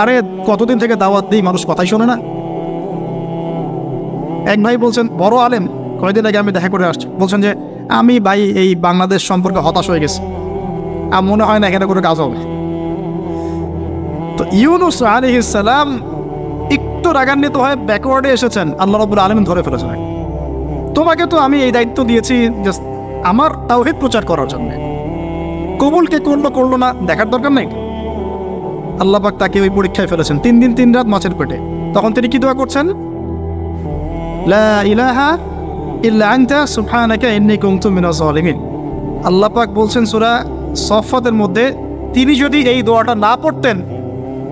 আরে কতদিন থেকে দাওয়াত দিই, মানুষ কথাই শোনে না। এক ভাই বলছেন, বড় আলেম, কয়েকদিন আগে আমি দেখা করে আসছি, বলছেন যে আমি ভাই এই বাংলাদেশ সম্পর্কে হতাশ হয়ে গেছি, আর মনে হয় না এখানে কোনো কাজ হবে। তো ইউনুস আলাইহিস সালাম একটু রাগান্বিত হয়ে ব্যাকওয়ার্ডে এসেছেন, আল্লাহ রাব্বুল আলামিন ধরে ফেলেছেন। তোমাকে তো আমি এই দায়িত্ব দিয়েছি জাস্ট আমার তাওহীদ প্রচার করার জন্য, কবুল কে করলো না দেখার দরকার নেই। আল্লাহ পাক তাকে ওই পরীক্ষায় ফেলেছেন 3 দিন 3 রাত মাছের পেটে। তখন তিনি কি দোয়া করছেন? লা ইলাহা ইল্লা আনতা সুবহানাকা ইন্নী কুনতু মিনাজ জালিমিন। আল্লাহ পাক বলছেন সূরা সফফাতের মধ্যে, তিনি যদি এই দোয়াটা না পড়তেন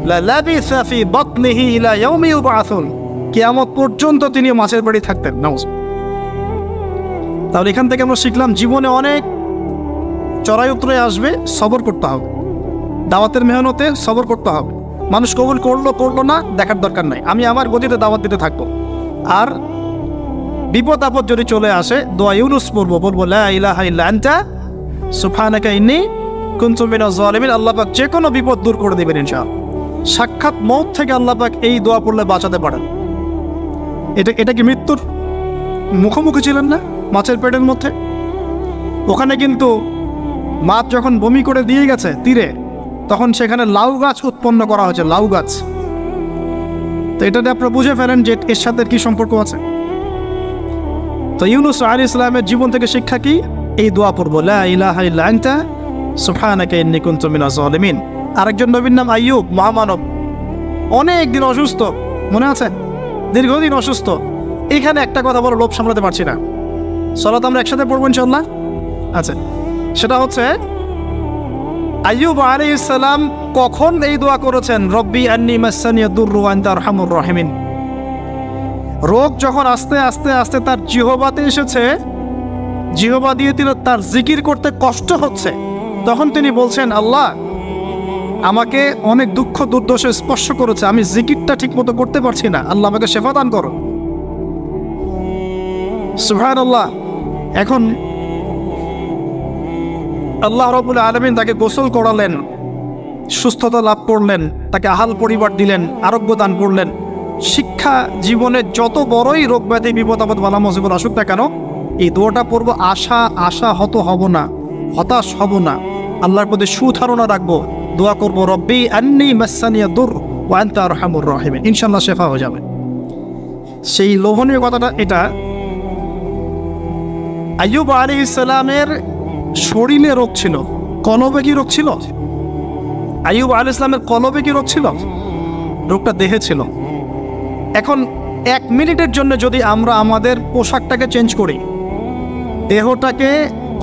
লা লাবিসা ফি বাতনিহি ইলা ইয়াউমি ইউবআসুন, কিয়ামত পর্যন্ত তিনি মাছের পেটে থাকতেন। নাউজ। তাহলে এখান থেকে আমরা শিখলাম জীবনে অনেক চড়াই উতরে আসবে, সবর করতে হবে। দাওয়াতের মেহনতে সবর করতে হবে। মানুষ কবুল করলো না দেখার দরকার নাই, আমি আমার গতিতে দাওয়াত দিতে থাকবো। আর বিপদ আপদ যদি চলে আসে দোয়া ইউনুস বলবো লা ইলাহা ইল্লা আনতা সুবহানাকা ইন্নী কুনতু মিনাজ জালিমিন। আল্লাহ পাক যে কোনো বিপদ দূর করে দেবেন ইনশাআল্লাহ। সাক্ষাৎ মওত থেকে আল্লাহ পাক এই দোয়া পড়লে বাঁচাতে পারেন। এটা কি মৃত্যুর মুখোমুখি ছিলেন না মাছের পেটের মধ্যে? ওখানে কিন্তু মাছ যখন বমি করে দিয়ে গেছে তীরে, তখন সেখানে লাউ গাছ উৎপন্ন করা হয়েছে, লাউ গাছ। তো এটাতে আপনারা বুঝে ফেলেন যে এর সাথে কি সম্পর্ক আছে। তো ইউনুস আলাইহিস সালামের জীবন থেকে শিক্ষা কি? এই দোয়া পড়বো লা ইলাহা ইল্লা আনতা সুবহানাকা ইন্নী কুনতু মিনাজ জালিমিন। আরেকজন নবীর নাম আইয়ুব, মহামানব, অনেক দিন অসুস্থ, মনে আছে? দীর্ঘদিন অসুস্থ। এখানে একটা কথা বলো, লোভ সামলাতে পারছি না। সালাত আমরা একসাথে পড়বো ইনশাআল্লাহ। আচ্ছা, সেটা হচ্ছে আইয়ুব আলাইহিস সালাম কখন এই দোয়া করেছেন? রব্বি আন্নী মাসসানিয়াদ দুররু ওয়া আনতা আরহামুর রাহিমিন। রোগ যখন আস্তে আস্তে আস্তে তার জিহ্বাতে এসেছে, জিহ্বা দিয়ে তার জিকির করতে কষ্ট হচ্ছে, তখন তিনি বলছেন আল্লাহ আমাকে অনেক দুঃখ দুর্দশা স্পর্শ করেছে, আমি জিকিরটা ঠিক মতো করতে পারছি না, আল্লাহ আমাকে শেফা দান করো। সুবহানাল্লাহ। এখন আল্লাহ রাব্বুল আলামিন তাকে গোসল করালেন, সুস্থতা লাভ করলেন, তাকে আহাল পরিবার দিলেন, আরোগ্য দান করলেন। শিক্ষা জীবনে যত বড়ই রোগ ব্যাধি বিপদ আপদ বালা মুসিবত আসুক না কেন, এই দোয়াটা পড়বো, আশাহত হব না, হতাশ হব না, আল্লাহর প্রতি সুধারণা রাখবো, দোয়া করবো রব্বি আন্নী মাসসানিয়াদ দুর ওয়া আনতা আরহামুর রাহিমিন। ইনশাআল্লাহ শেফা হয়ে যাবে। সেই লোভনীয় কথাটা এটা। আইয়ুব আলাইহিস সালামের শরীরে রোগ ছিল, কলবে কি রোগ ছিল? আইয়ুব আলাইহিস সালামের কলবে কি রোগ ছিল? রোগটা দেহে ছিল। এখন 1 মিনিটের জন্য যদি আমরা আমাদের পোশাকটাকে চেঞ্জ করি, দেহটাকে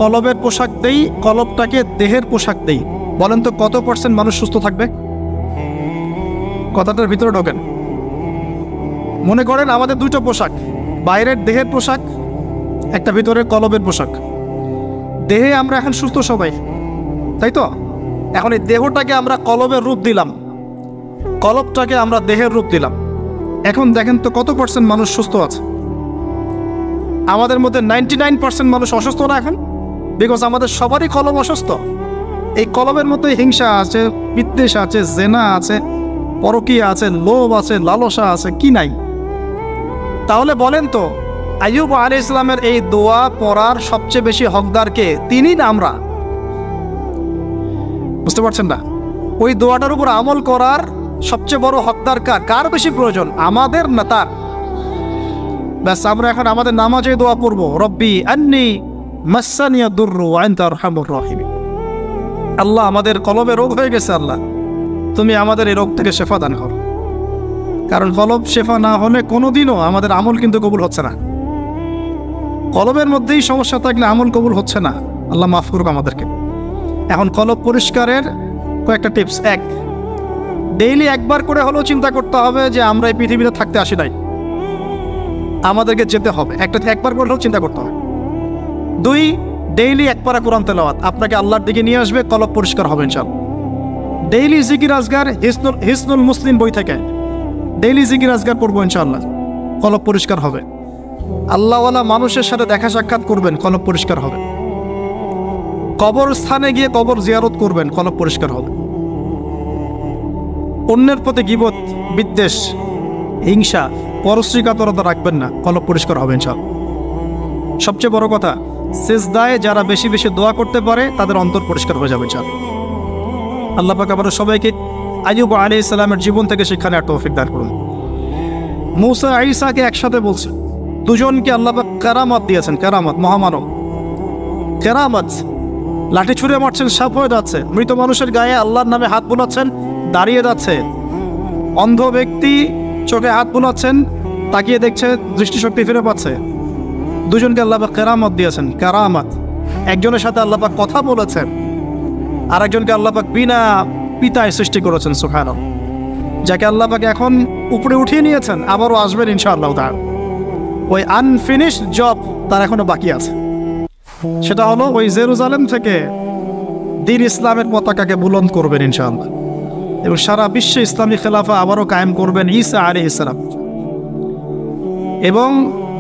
কলবের পোশাক দেই, কলবটাকে দেহের পোশাক দেই, বলেন তো কত % মানুষ সুস্থ থাকবে? কথাটার ভিতরে ঢোকেন। মনে করেন আমাদের 2টা পোশাক, বাইরের দেহের পোশাক, একটা ভিতরের কলবের পোশাক। দেহে আমরা এখন সুস্থ সবাই, তাই তো? এখন এই দেহটাকে আমরা কলবের রূপ দিলাম, কলবটাকে আমরা দেহের রূপ দিলাম। এখন দেখেন তো কত % মানুষ সুস্থ আছে? আমাদের মধ্যে 99% মানুষ অসুস্থ না এখন? বিকজ আমাদের সবারই কলব অসুস্থ। এই কলবের মধ্যে হিংসা আছে, বিদ্বেষ আছে, জেনা আছে, পরকীয়া আছে, লোভ আছে, লালসা আছে, কি নাই? তাহলে বলেন তো আইয়ুব আলাইহিস সালামের এই দোয়া পড়ার সবচেয়ে বেশি হকদার কে? তিনি না আমরা? বুঝতে পারছেন না? ওই দোয়াটার উপর আমল করার সবচেয়ে বড় হকদার কার বেশি প্রয়োজন, আমাদের না তার? ব্যাস, আমরা এখন আমাদের নামাজে দোয়া পড়বো রব্বি আন্নী মাসসানিয়াদ দুররু ওয়া আনতা আরহামুর রাহিমিন। আল্লাহ আমাদের কলবে রোগ হয়ে গেছে, আল্লাহ তুমি আমাদের এই রোগ থেকে শেফা দান করো। কারণ কলব শেফা না হলে কোনোদিনও আমাদের আমল কিন্তু কবুল হচ্ছে না। কলবের মধ্যেই সমস্যা থাকলে আমল কবুল হচ্ছে না। আল্লাহ মাফ করুক আমাদেরকে। এখন কলব পরিষ্কারের কয়েকটা টিপস। 1, ডেইলি একবার করে হলেও চিন্তা করতে হবে যে আমরা এই পৃথিবীতে থাকতে আসি নাই, আমাদেরকে যেতে হবে। একবার করে হলেও চিন্তা করতে হবে। 2, ডেইলি 1 পারা কোরআন তেলাওয়াত আপনাকে আল্লাহর দিকে নিয়ে আসবে, কলব পরিষ্কার হবে ইনশাআল্লাহ। ডেইলি জিকির আজগার, হিসনুল মুসলিম বই থেকে ডেইলি জিকির আজগার পড়বো ইনশাআল্লাহ, কলব পরিষ্কার হবে। আল্লাহওয়ালা মানুষের সাথে দেখা সাক্ষাৎ করবেন, কলব পরিষ্কার হবে। কবর স্থানে গিয়ে কবর জিয়ারত করবেন, কলব পরিষ্কার হবে। অন্যের প্রতি গীবত, বিদ্বেষ, হিংসা, পরশ্রীকাতরতা রাখবেন না, কলব পরিষ্কার হবে ইনশাআল্লাহ। সবচেয়ে বড় কথা, সিজদায় যারা বেশি বেশি দোয়া করতে পারে তাদের অন্তর পরিষ্কার হয়ে যাবে ইনশাআল্লাহ। আল্লাহ পাক আমাদের সবাইকে আইয়ুব আলাইহিস সালামের জীবন থেকে শিক্ষা নেওয়ার তৌফিক দান করুন। মূসা ঈসাকে একসাথে বলছে, দুজনকে আল্লাহ পাক কেরামত দিয়েছেন, কেরামত মহামানব, কেরামত। লাঠি ছুঁড়ে মারছেন, সাপ হয়ে যাচ্ছে, মৃত মানুষের গায়ে আল্লাহর নামে হাত বুলাচ্ছেন, দাঁড়িয়ে যাচ্ছে, অন্ধ ব্যক্তি চোখে হাত বুলাচ্ছেন, তাকিয়ে দেখছে, দৃষ্টিশক্তি ফিরে পাচ্ছে। দুজনকে আল্লাহ পাক কেরামত দিয়েছেন, কেরামত। একজনের সাথে আল্লাহ পাক কথা বলেছেন, আর একজনকে আল্লাহ পাক বিনা পিতায় সৃষ্টি করেছেন, সুবহানাল্লাহ, যাকে আল্লাহ পাক এখন উপরে উঠিয়ে নিয়েছেন, আবারও আসবেন ইনশাআল্লাহ তাআলা। ওই আনফিনিশড জব তার এখনো বাকি আছে, সেটা হলো ওই জেরুজালেম থেকে দ্বীন ইসলামের পতাকাকে বুলন্দ করবেন ইনশাআল্লাহ, এবং সারা বিশ্বে ইসলামী খেলাফা আবারও কায়েম করবেন ঈসা আলাইহিস সালাম, এবং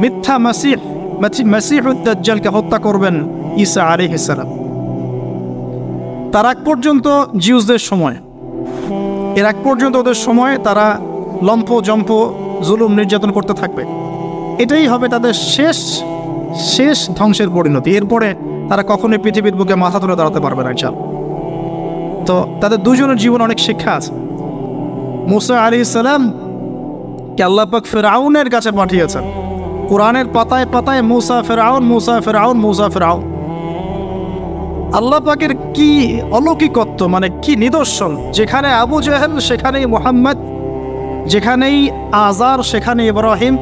মিথ্যা মাসীহুদ দাজ্জালকে হত্যা করবেন ঈসা আলাইহিস সালাম। তার আগ পর্যন্ত জিউসদের সময়, এর আগ পর্যন্ত ওদের সময় তারা লম্ফ জম্প জুলুম নির্যাতন করতে থাকবে। এটাই হবে তাদের শেষ ধ্বংসের পরিণতি। এরপরে তারা কখনোই পৃথিবীর বুকে মাথা তুলে দাঁড়াতে পারবে না ইনশাআল্লাহ। তো তাদের দুজনের জীবনে অনেক শিক্ষা আছে। মূসা আলাইহিস সালাম কে আল্লাহ পাক ফিরআউনের কাছে পাঠিয়েছেন। কোরআনের পাতায় পাতায় মূসা ফিরআউন, মূসা ফিরআউন, মূসা ফিরআউন। আল্লাহ পাকের কি অলৌকিকত্ব, মানে কি নিদর্শন! যেখানে আবু জেহেল সেখানেই মুহাম্মদ, যেখানেই আজার সেখানে ইব্রাহিম,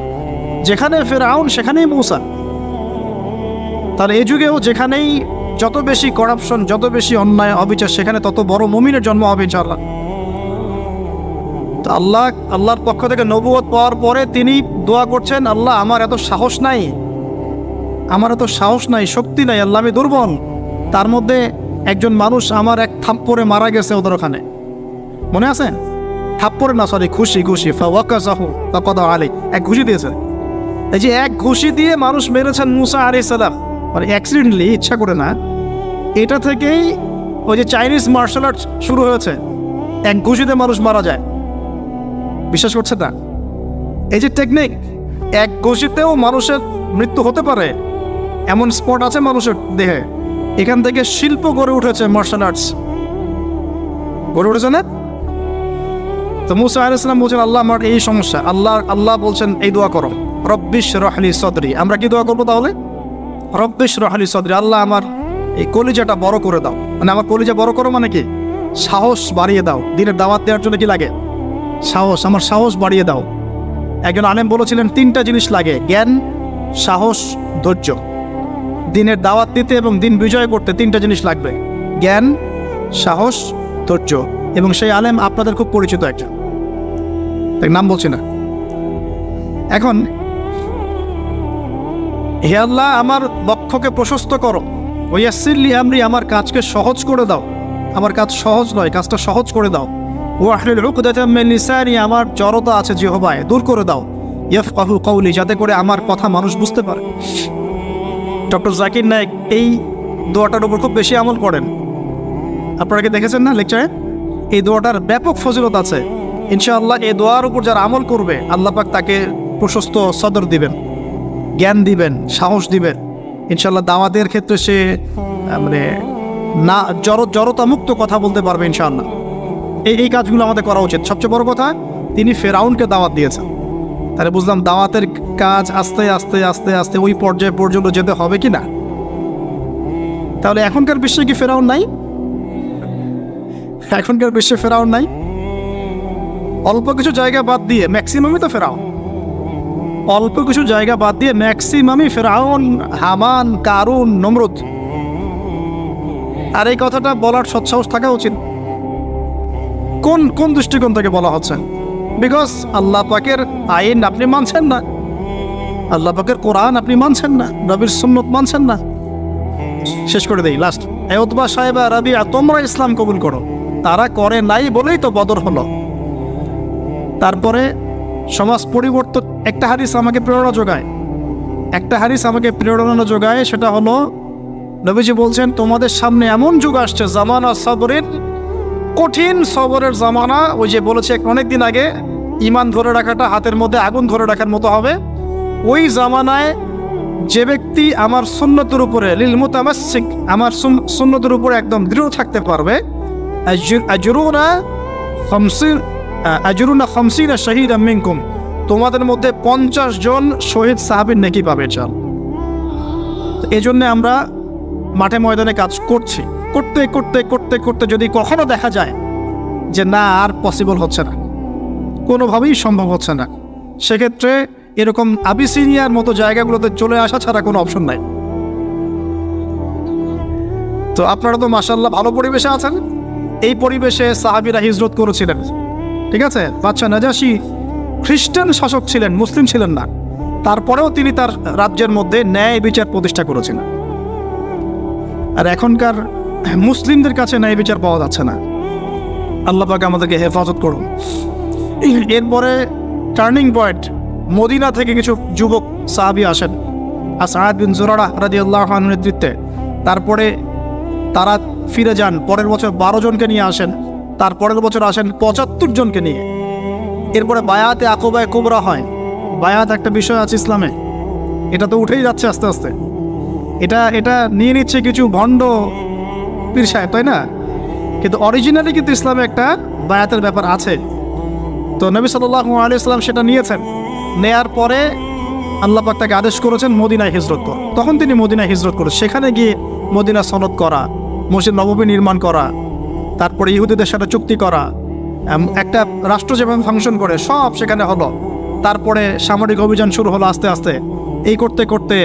যেখানে ফিরআউন সেখানেই মূসা। তাহলে এই যুগেও যেখানেই যত বেশি করাপশন, যত বেশি অন্যায় অবিচার, সেখানে তত বড় মুমিনের জন্ম হবে ইনশাআল্লাহ। তো আল্লাহর পক্ষ থেকে নবুয়ত পাওয়ার পরে তিনি দোয়া করছেন, আল্লাহ আমার এত সাহস নাই, আমার এত সাহস নাই, শক্তি নাই, আল্লাহ আমি দুর্বল। তার মধ্যে একজন মানুষ আমার এক থাপ্পড়ে মারা গেছে ওদের ওখানে, মনে আছে? থাপ্পড়ে না, সরি, ঘুষি ফাওয়াকাযাহু ফাকাদা আলাইহি, এক ঘুষি দিয়েছে। এই যে এক ঘুষি দিয়ে মানুষ মেরেছেন মূসা আলাইহিস সালাম, মানে অ্যাক্সিডেন্টলি, ইচ্ছা করে না। এটা থেকেই ওই যে চাইনিজ মার্শাল আর্ট শুরু হয়েছে, এক ঘুষিতে মানুষ মারা যায়। বিশ্বাস করছে না? এই যে টেকনিক, এক ঘুষিতেও মানুষের মৃত্যু হতে পারে, এমন স্পট আছে মানুষের দেহে। এখান থেকে শিল্প গড়ে উঠেছে, মার্শাল আর্টস গড়ে উঠেছে না? তো মূসা আলাইহিস সালাম বলছেন, আল্লাহ আমার এই সমস্যা। আল্লাহ বলছেন এই দোয়া করো, রব্বিশ রাহলি সদরি। আমরা কি দোয়া করবো তাহলে? রব্বিশ রাহলি সদরি, আল্লাহ আমার এই কলিজাটা বড় করে দাও। মানে আমার কলিজা বড় করো মানে কি? সাহস বাড়িয়ে দাও। দিনের দাওয়াত দেওয়ার জন্য কি লাগে? সাহস। আমার সাহস বাড়িয়ে দাও। একজন আলেম বলেছিলেন 3টা জিনিস লাগে, জ্ঞান, সাহস, ধৈর্য। দিনের দাওয়াত দিতে এবং দিন বিজয় করতে 3টা জিনিস লাগবে, জ্ঞান, সাহস, ধৈর্য। এবং সেই আলেম আপনাদের খুব পরিচিত একজন, তাই নাম বলছি না। এখন হে আল্লাহ, আমার বক্ষকে প্রশস্ত করো, ওয়াসসিরলি আমরি, আমার কাজকে সহজ করে দাও। আমার কাজ সহজ নয়, কাজটা সহজ করে দাও। ওয়াহলুল উকদাতাম মিন লিসানি, আমার জড়তা আছে জিহ্বায়, দূর করে দাও। ইয়াফকাহু কওলি, যাতে করে আমার কথা মানুষ বুঝতে পারে। ডক্টর জাকির নায়েক এই দোয়াটার উপর খুব বেশি আমল করেন। আপনারা কি দেখেছেন না লেকচারে? এই দোয়াটার ব্যাপক ফজিলত আছে। ইনশাআল্লাহ এই দোয়ার উপর যারা আমল করবে, আল্লাহ পাক তাকে প্রশস্ত সদর দিবেন, জ্ঞান দিবেন, সাহস দিবেন। ইনশাআল্লাহ দাওয়াতের ক্ষেত্রে সে মানে না জড়তা মুক্ত কথা বলতে পারবে ইনশাআল্লাহ। এই কাজগুলো আমাদের করা উচিত। সবচেয়ে বড় কথা, তিনি ফেরাউনকে দাওয়াত দিয়েছেন। তাহলে বুঝলাম দাওয়াতের কাজ আস্তে আস্তে আস্তে আস্তে ওই পর্যায়ে পর্যন্ত যেতে হবে কি না। তাহলে এখনকার বিশ্বে কি ফেরাউন নাই? এখনকার বিশ্বে ফেরাউন নাই? অল্প কিছু জায়গা বাদ দিয়ে ম্যাক্সিমামই তো ফেরাউন। অল্প কিছু জায়গা বাদ দিয়ে ম্যাক্সিমামই ফেরাউন, হামান, কারুন, নমরুদ। আর এই কথাটা বলার সৎসাহস থাকা উচিত। কোন দৃষ্টিকোণ থেকে বলা হচ্ছে? বিকজ আল্লাহ পাকের আইন আপনি মানছেন না, আল্লাহ পাকের কোরআন আপনি মানছেন না, নবীর সুন্নত মানছেন না। শেষ করে দেই লাস্ট। উতবা সাহেবা, রাবিয়া, তোমরা ইসলাম কবুল করো। তারা করে নাই বলেই তো বদর হলো। তারপরে সমাজ পরিবর্তন। একটা হাদিস আমাকে প্রেরণা যোগায়, সেটা হলো নবীজি বলছেন, তোমাদের সামনে এমন যুগ আসছে, জামানা সবরের, কঠিন সবরের জামানা। ওই যে বলেছে অনেক দিন আগে, ইমান ধরে রাখাটা হাতের মধ্যে আগুন ধরে রাখার মতো হবে। ওই জামানায় যে ব্যক্তি আমার সুন্নতের উপরে, লিল মুতামাসসিক, আমার সুন্নতের উপরে একদম দৃঢ় থাকতে পারবে, আজরুনা খামসিনা শাহীদাম মিনকুম, তোমাদের মধ্যে 50 জন শহীদ সাহাবীর নেকি পাবে চাল। এই জন্যে আমরা মাঠে ময়দানে কাজ করছি, করতে করতে করতে করতে যদি কখনো দেখা যায় যে না আর পসিবল হচ্ছে না, কোনোভাবেই সম্ভব হচ্ছে না, সেক্ষেত্রে এরকম আবিসিনিয়ার মতো জায়গাগুলোতে চলে আসা ছাড়া কোনো অপশন নাই। তো আপনারা তো মাশাআল্লাহ ভালো পরিবেশে আছেন। এই পরিবেশে সাহাবীরা হিজরত করেছিলেন, ঠিক আছে। বাদশা নাজাশী খ্রিস্টান শাসক ছিলেন, মুসলিম ছিলেন না, তারপরেও তিনি তার রাজ্যের মধ্যে ন্যায় বিচার প্রতিষ্ঠা করেছিলেন। আর এখনকার মুসলিমদের কাছে ন্যায় বিচার পাওয়া যাচ্ছে না। আল্লাহ পাক আমাদেরকে হেফাজত করুন। এরপরে টার্নিং পয়েন্ট, মদিনা থেকে কিছু যুবক সাহাবী আসেন আসআদ বিন জুরারা রাদিয়াল্লাহু আনহুর নেতৃত্বে। তারপরে তারা ফিরে যান, পরের বছর 12 জনকে নিয়ে আসেন, তারপরের বছর আসেন 75 জনকে নিয়ে। এরপরে বায়াতে আকবায়ে কুবরা হয়। বায়াত একটা বিষয় আছে ইসলামে, এটা তো উঠেই যাচ্ছে আস্তে আস্তে। এটা নিয়ে নিচ্ছে কিছু ভণ্ড পীর সাহেব, তাই না? কিন্তু অরিজিনালি কিন্তু ইসলামে একটা বায়াতের ব্যাপার আছে। তো নবী সাল্লাল্লাহু আলাইহি ওয়াসাল্লাম সেটা নিয়েছেন। নেয়ার পরে আল্লাহ পাক তাকে আদেশ করেছেন মদিনায় হিজরত কর। তখন তিনি মদিনায় হিজরত করে সেখানে গিয়ে মদিনা সনদ করা, মসজিদ নববী নির্মাণ করা, তারপরে ইহুদিদের সাথে চুক্তি করা, একটা রাষ্ট্র যেভাবে ফাংশন করে সব সেখানে হলো। তারপরে সামরিক অভিযান শুরু হলো আস্তে আস্তে। এই করতে করতে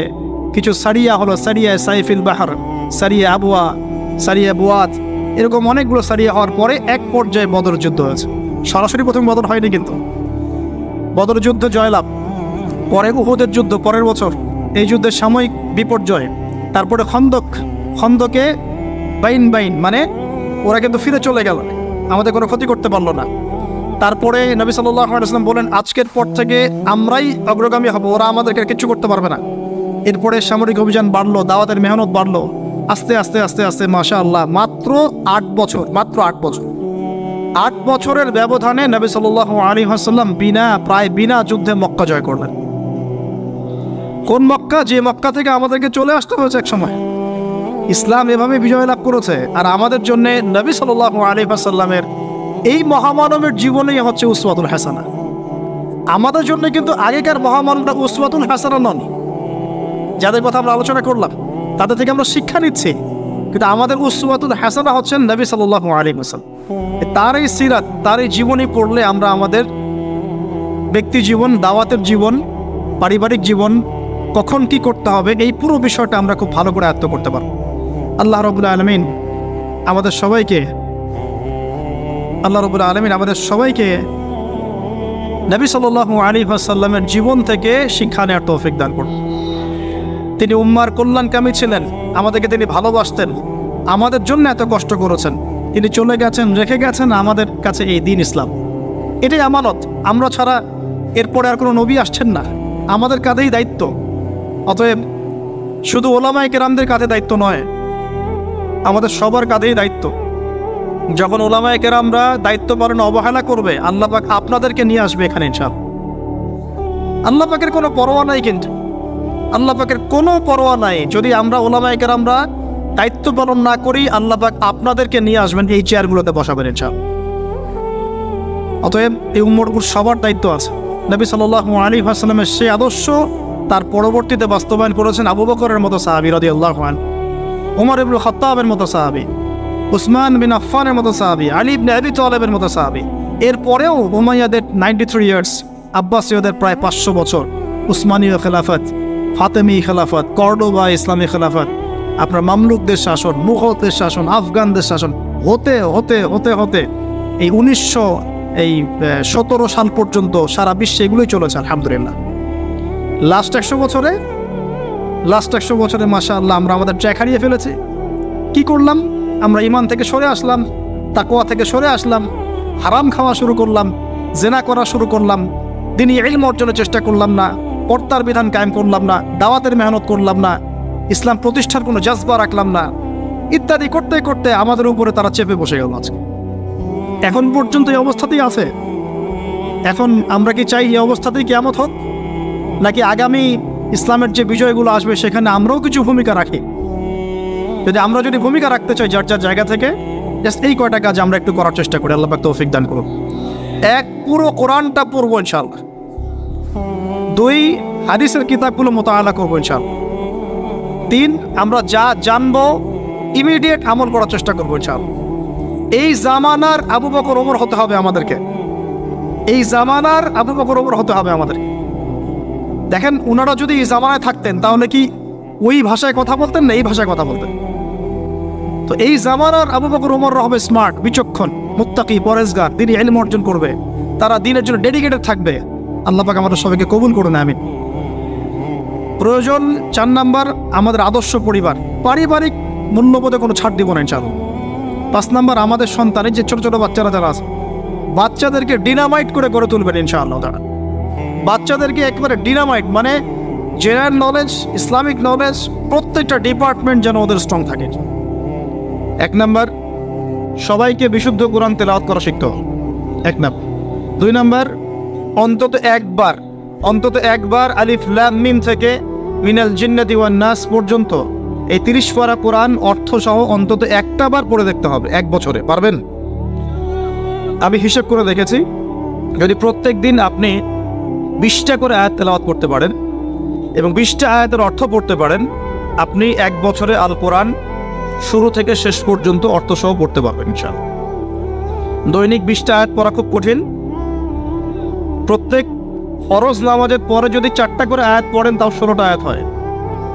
কিছু সারিয়া হলো, সারিয়া সাইফিল বাহার, সারিয়া আবুয়া, সারিয়া বুয়াত, এরকম অনেকগুলো সারিয়া হওয়ার পরে এক পর্যায়ে বদর যুদ্ধ হয়েছে। সরাসরি প্রথম বদর হয়নি, কিন্তু বদর যুদ্ধ জয়লাভ, পরে উহুদের যুদ্ধ পরের বছর, এই যুদ্ধের সাময়িক বিপর্যয়। তারপরে খন্দকে বাইন মানে ওরা কিন্তু ফিরে চলে গেল, আমাদের কোনো ক্ষতি করতে পারলো না। তারপরে নবী সাল্লাল্লাহু আলাইহি ওয়াসাল্লাম বলেন আজকের পর থেকে আমরাই অগ্রগামী হব, ওরা আমাদেরকে কিছু করতে পারবে না। এরপরে সামরিক অভিযান বাড়লো, দাওয়াতের মেহনত বাড়লো, আস্তে আস্তে আস্তে আস্তে মাশাআল্লাহ মাত্র 8 বছর, 8 বছরের ব্যবধানে নবী সাল্লাল্লাহু আলাইহি ওয়াসাল্লাম প্রায় বিনা যুদ্ধে মক্কা জয় করলেন। কোন মক্কা? যে মক্কা থেকে আমাদেরকে চলে আসতে হয়েছে এক সময়। ইসলাম এভাবে বিজয় লাভ করেছে। আর আমাদের জন্য নবী সাল্লাল্লাহু আলাইহি ওয়াসাল্লামের এই মহামানবের জীবনেই হচ্ছে উসওয়াতুল হাসানা। আমাদের জন্য কিন্তু আগেকার মহামানবরা উসওয়াতুল হাসানা নন, যাদের কথা আমরা আলোচনা করলাম, তাদের থেকে আমরা শিক্ষা নিচ্ছি। কিন্তু আমাদের উসওয়াতুল হাসানা হচ্ছেন নবী সাল্লাল্লাহু আলাইহি ওয়াসাল্লাম। তার এই সিরাত, তার এই জীবনী পড়লে আমরা আমাদের ব্যক্তি জীবন, দাওয়াতের জীবন, পারিবারিক জীবন, কখন কি করতে হবে, এই পুরো বিষয়টা আমরা খুব ভালো করে আয়ত্ত করতে পারব। আল্লাহ রাব্বুল আলামিন আমাদের সবাইকে নবী সাল্লাল্লাহু আলাইহি ওয়াসাল্লামের জীবন থেকে শিক্ষা নেওয়ার তৌফিক দান করুন। তিনি উম্মার কল্যাণকামী ছিলেন, আমাদেরকে তিনি ভালোবাসতেন, আমাদের জন্য এত কষ্ট করেছেন, তিনি চলে গেছেন, রেখে গেছেন আমাদের কাছে এই দিন ইসলাম। এটাই আমানত। আমরা ছাড়া এরপরে আর কোনো নবী আসছেন না, আমাদের কাঁধেই দায়িত্ব। অতএব শুধু ওলামায়ে কেরামদের কাঁধে দায়িত্ব নয়, আমাদের সবার কাঁধেই দায়িত্ব। যখন ওলামায়ে কেরামরা দায়িত্ব পালনে অবহেলা করবে, আল্লাহ পাক আপনাদেরকে নিয়ে আসবে এখানে ইনশাআল্লাহ। আল্লাহ পাকের কোনো পরোয়া নাই, কিন্তু আল্লাহ পাকের কোনো পরোয়া নাই। যদি আমরা ওলামায়ে কেরামরা দায়িত্ব পালন না করি, আল্লাহ পাক আপনাদেরকে নিয়ে আসবেন, এই চেয়ারগুলোতে বসাবেন ইনশাআল্লাহ। অতএব এই উম্মতের সবার দায়িত্ব আছে। নবী সাল্লাল্লাহু আলাইহি ওয়াসাল্লামের সেই আদর্শ তার পরবর্তীতে বাস্তবায়ন করেছেন আবু বকরের মতো সাহাবী রাদিয়াল্লাহু আনহু, ওমর ইবনে খাত্তাবের মতো সাহাবী, উসমান বিন আফফানের মতো সাহাবী, আলী ইবনে আবি তালেবের মতো সাহাবী। এরপরেও উমাইয়াদের 93 ইয়ার্স, আব্বাসীয়দের প্রায় 500 বছর, উসমানীয় খেলাফত, ফাতেমি খেলাফত, কর্ডোবা ইসলামী খেলাফত, আপনার মামলুকদের শাসন, মুঘলদের শাসন, আফগানদের শাসন, হতে হতে হতে হতে এই 1917 সাল পর্যন্ত সারা বিশ্বে এগুলোই চলেছে আলহামদুলিল্লাহ। লাস্ট 100 বছরে মাশাআল্লাহ আমরা আমাদের ট্র্যাক হারিয়ে ফেলেছি। কি করলাম? আমরা ঈমান থেকে সরে আসলাম, তাকওয়া থেকে সরে আসলাম, হারাম খাওয়া শুরু করলাম, জেনা করা শুরু করলাম, দ্বীনি ইলম অর্জনের চেষ্টা করলাম না, পর্দার বিধান কায়েম করলাম না, দাওয়াতের মেহনত করলাম না, ইসলাম প্রতিষ্ঠার কোনো জজবা রাখলাম না, ইত্যাদি করতে করতে আমাদের উপরে তারা চেপে বসে গেল। আজকে এখন পর্যন্ত এই অবস্থাতেই আছে। এখন আমরা কি চাই এই অবস্থাতেই কিয়ামত হোক, নাকি আগামী ইসলামের যে বিজয়গুলো আসবে সেখানে আমরাও কিছু ভূমিকা রাখি? যদি ভূমিকা রাখতে চাই যার যার জায়গা থেকে, জাস্ট এই কয়টা কাজ আমরা একটু করার চেষ্টা করি। আল্লাহ পাক তৌফিক দান করুন। পুরো কোরআনটা পড়বো ইনশাআল্লাহ, 2, হাদিসের কিতাবগুলো মোতালা করবো ইনশাআল্লাহ। 3, আমরা যা জানবো ইমিডিয়েট আমল করার চেষ্টা করবো ইনশাআল্লাহ। এই জামানার আবু বকর ওমর হতে হবে আমাদেরকে, এই জামানার আবু বকর ওমর হতে হবে আমাদেরকে। দেখেন, ওনারা যদি এই জামানায় থাকতেন তাহলে কি ওই ভাষায় কথা বলতেন না এই ভাষায় কথা বলতেন? তো এই জামানার আবু বকর ওমররা হবে স্মার্ট, বিচক্ষণ, মুত্তাকি, পরেজগার, তিনি ইলম অর্জন করবে, তারা দ্বীনের জন্য ডেডিকেটেড থাকবে। আল্লাহ পাক আমাদের সবাইকে কবুল করুন, আমিন। প্রয়োজন 4 নাম্বার, আমাদের আদর্শ পরিবার, পারিবারিক মূল্যবোধে কোনো ছাড় দিব না ইনশাআল্লাহ। 5 নাম্বার, আমাদের সন্তানের যে ছোট ছোট বাচ্চারা যারা আছে, বাচ্চাদেরকে ডিনামাইট করে গড়ে তুলবেন ইনশাআল্লাহ তারা। বাচ্চাদেরকে একবারে ডিনামাইট, মানে জেনারেল নলেজ, ইসলামিক নলেজ, প্রত্যেকটা ডিপার্টমেন্ট যেন ওদের স্ট্রং থাকে। 1 নাম্বার, সবাইকে বিশুদ্ধ কোরআন তেলাওয়াত করা শিখতে হবে, 1 নাম্বার। 2 নাম্বার, অন্তত একবার আলিফ লাম মিম থেকে মিনাল জিন্নাতি ওয়ান নাস পর্যন্ত এই 30 পারা কোরআন অর্থ সহ অন্তত একটা বার পড়ে দেখতে হবে 1 বছরে। পারবেন? আমি হিসেব করে দেখেছি, যদি প্রত্যেক দিন আপনি 20টা করে আয়াত তেলাওয়াত করতে পারেন এবং 20টা আয়াতের অর্থ পড়তে পারেন, আপনি 1 বছরে আল কোরআন শুরু থেকে শেষ পর্যন্ত অর্থ সহ পড়তে পারবেন ইনশাআল্লাহ। দৈনিক 20টা আয়াত পড়া খুব কঠিন। প্রত্যেক ফরজ নামাজের পরে যদি 4টা করে আয়াত পড়েন তাও 16টা আয়াত হয়,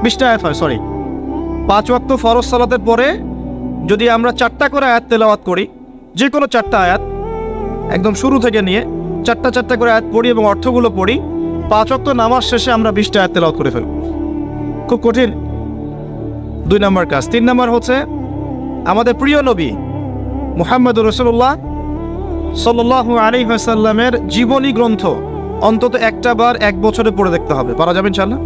20টা আয়াত হয়, সরি। 5 ওয়াক্ত ফরজ সালাতের পরে যদি আমরা 4টা করে আয়াত তেলাওয়াত করি, যে কোনো 4টা আয়াত একদম শুরু থেকে নিয়ে 4টা করে আয়াত পড়ি এবং অর্থগুলো পড়ি, 5 ওয়াক্ত নামাজ শেষে আমরা 20টা আয়াত তেলাওয়াত করে ফেলব। খুব কঠিন। 2 নম্বর কাজ। 3 নম্বর হচ্ছে আমাদের প্রিয় নবী মুহাম্মদুর রাসূলুল্লাহ সাল্লাল্লাহু আলাইহি ওয়াসাল্লামের জীবনী গ্রন্থ অন্তত একটা বার 1 বছরে পড়ে দেখতে হবে। পারা যাবে ইনশাআল্লাহ?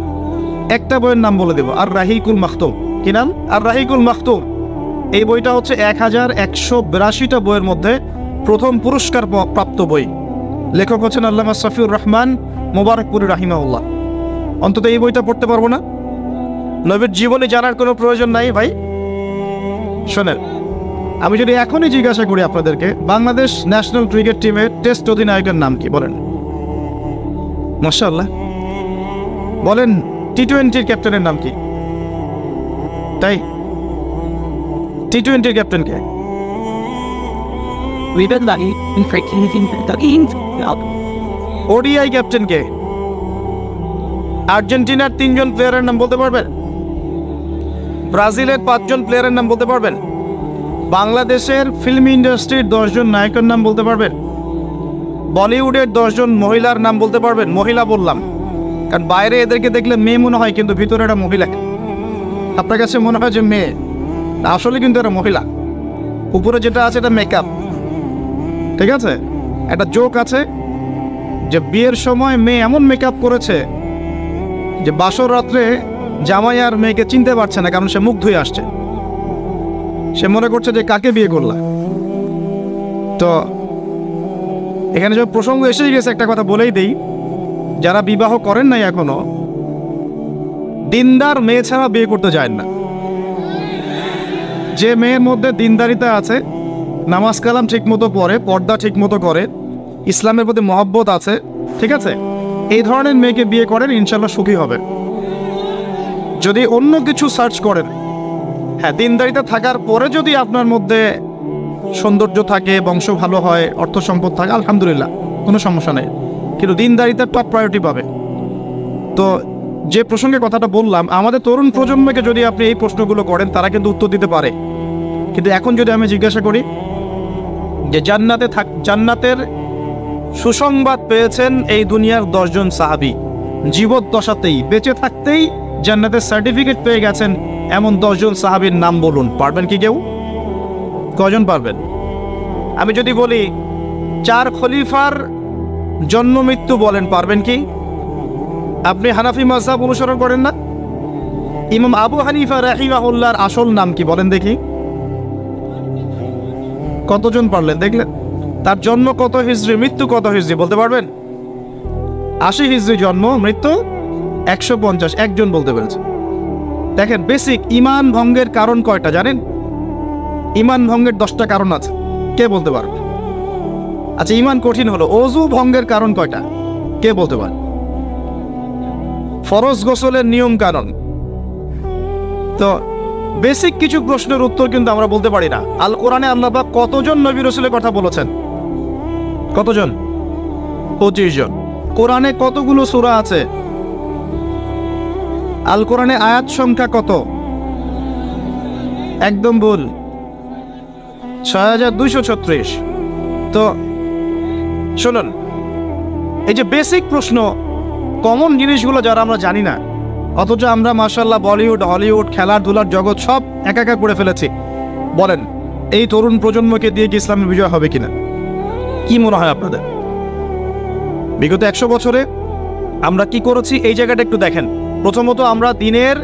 একটা বইয়ের নাম বলে দেব, আর রাহিকুল মাখতুম। কি নাম? আর রাহিকুল মাখতুম। এই বইটা হচ্ছে 1182টা বইয়ের মধ্যে প্রথম পুরস্কার প্রাপ্ত বই। লেখক হচ্ছেন আল্লামা সফিউর রহমান মোবারকপুরি রাহিমাহুল্লাহ। অন্তত এই বইটা পড়তে পারবো না? নবীর জীবনী জানার কোনো প্রয়োজন নাই ভাই। শোনেন, আমি যদি এখনই জিজ্ঞাসা করি আপনাদেরকে, বাংলাদেশ ন্যাশনাল ক্রিকেট টিমের টেস্ট অধিনায়কের নাম কি বলেন? মাশাআল্লাহ। বলেন টি-20 ক্যাপ্টেনের নাম কি? তাই টি-20 ক্যাপ্টেন কে? ওডিআই ক্যাপ্টেন কে? আর্জেন্টিনার 3 জন প্লেয়ারের নাম বলতে পারবেন? ব্রাজিলের 5 জন প্লেয়ারের নাম বলতে পারবেন? বাংলাদেশের ফিল্ম ইন্ডাস্ট্রির 10 জন নায়কের নাম বলতে পারবেন? বলিউডের 10 জন মহিলার নাম বলতে পারবেন? মহিলা বললাম কারণ বাইরে এদেরকে দেখলে মেয়ে মনে হয়, কিন্তু ভিতরে একটা মহিলা। আপনার কাছে মনে হয় যে মেয়ে, আসলে কিন্তু এটা মহিলা। উপরে যেটা আছে এটা মেকআপ, ঠিক আছে? একটা জোক আছে যে বিয়ের সময় মেয়ে এমন মেকআপ করেছে যে বাসর রাত্রে জামাই আর মেয়েকে চিনতে পারছে না, কারণ সে মুখ ধুয়ে আসছে। সে মনে করছে যে কাকে বিয়ে করলা। তো এখানে যে প্রসঙ্গ এসে গেছে, একটা কথা বলেই দেই, যারা বিবাহ করেন নাই এখনো, দিনদার মেয়ে ছাড়া বিয়ে করতে যায় না। যে মেয়ের মধ্যে দিনদারিতা আছে, নামাজ কালাম ঠিক মতো পড়ে, পর্দা ঠিক মতো করে, ইসলামের প্রতি মহব্বত আছে, ঠিক আছে, এই ধরনের মেয়েকে বিয়ে করেন, ইনশাল্লাহ সুখী হবে। যদি অন্য কিছু সার্চ করেন, হ্যাঁ, দিনদারিতা থাকার পরে যদি আপনার মধ্যে সৌন্দর্য থাকে, বংশ ভালো হয়, অর্থ সম্পদ থাকে, আলহামদুলিল্লাহ, কোনো সমস্যা নেই, কিন্তু দিনদারিতা টপ প্রায়োরিটি পাবে। তো যে প্রসঙ্গে কথাটা বললাম, আমাদের তরুণ প্রজন্মকে যদি আপনি এই প্রশ্নগুলো করেন, তারা কিন্তু উত্তর দিতে পারে। কিন্তু এখন যদি আমি জিজ্ঞাসা করি যে জান্নাতের সুসংবাদ পেয়েছেন এই দুনিয়ার 10 জন সাহাবী, জীবদ্দশাতেই বেঁচে থাকতেই জান্নাতের সার্টিফিকেট পেয়ে গেছেন এমন 10 জন সাহাবীর নাম বলুন। পারবেন কি কেউ? কজন পারবেন? আমি যদি বলি 4 খলিফার জন্ম মৃত্যু বলেন, পারবেন কি? আপনি হানাফি মাযহাব অনুসরণ করেন না? ইমাম আবু হানিফা রাহিমাহুল্লাহর আসল নাম কি বলেন দেখি? কতজন পারলেন? দেখলেন? তার জন্ম কত হিজরি, মৃত্যু কত হিজরি বলতে পারবেন? 80 হিজরি জন্ম, মৃত্যু 150, একজন বলতে পেরেছে। দেখেন, বেসিক ইমান ভঙ্গের কারণ কয়টা জানেন? ইমান ভঙ্গের 10টা কারণ আছে, কে বলতে পারবে? আচ্ছা, ইমান কঠিন হলো, ওযু ভঙ্গের কারণ কয়টা, কে বলতে পারে? ফরজ গোসলের নিয়ম কানুন। তো বেসিক কিছু প্রশ্নের উত্তর কিন্তু আমরা বলতে পারি না। আল কোরআনে আল্লাহ পাক কতজন নবী রাসূলের কথা বলেছেন? কতজন? 25 জন। কোরআনে কতগুলো সূরা আছে? আল কোরআনে আয়াত সংখ্যা কত? একদম ভুল, 6236। তো শুনুন, এই যে বেসিক প্রশ্ন, কমন জিনিসগুলো যারা আমরা জানি না, অথচ আমরা মাশাআল্লাহ বলিউড, হলিউড, খেলাধুলার জগৎ সব একা করে ফেলেছি। বলেন, এই তরুণ প্রজন্মকে দিয়ে কি ইসলামের বিজয় হবে কিনা? কি মনে হয় আপনাদের? বিগত 100 বছরে আমরা কি করেছি এই জায়গাটা একটু দেখেন। প্রথমত আমরা দিনের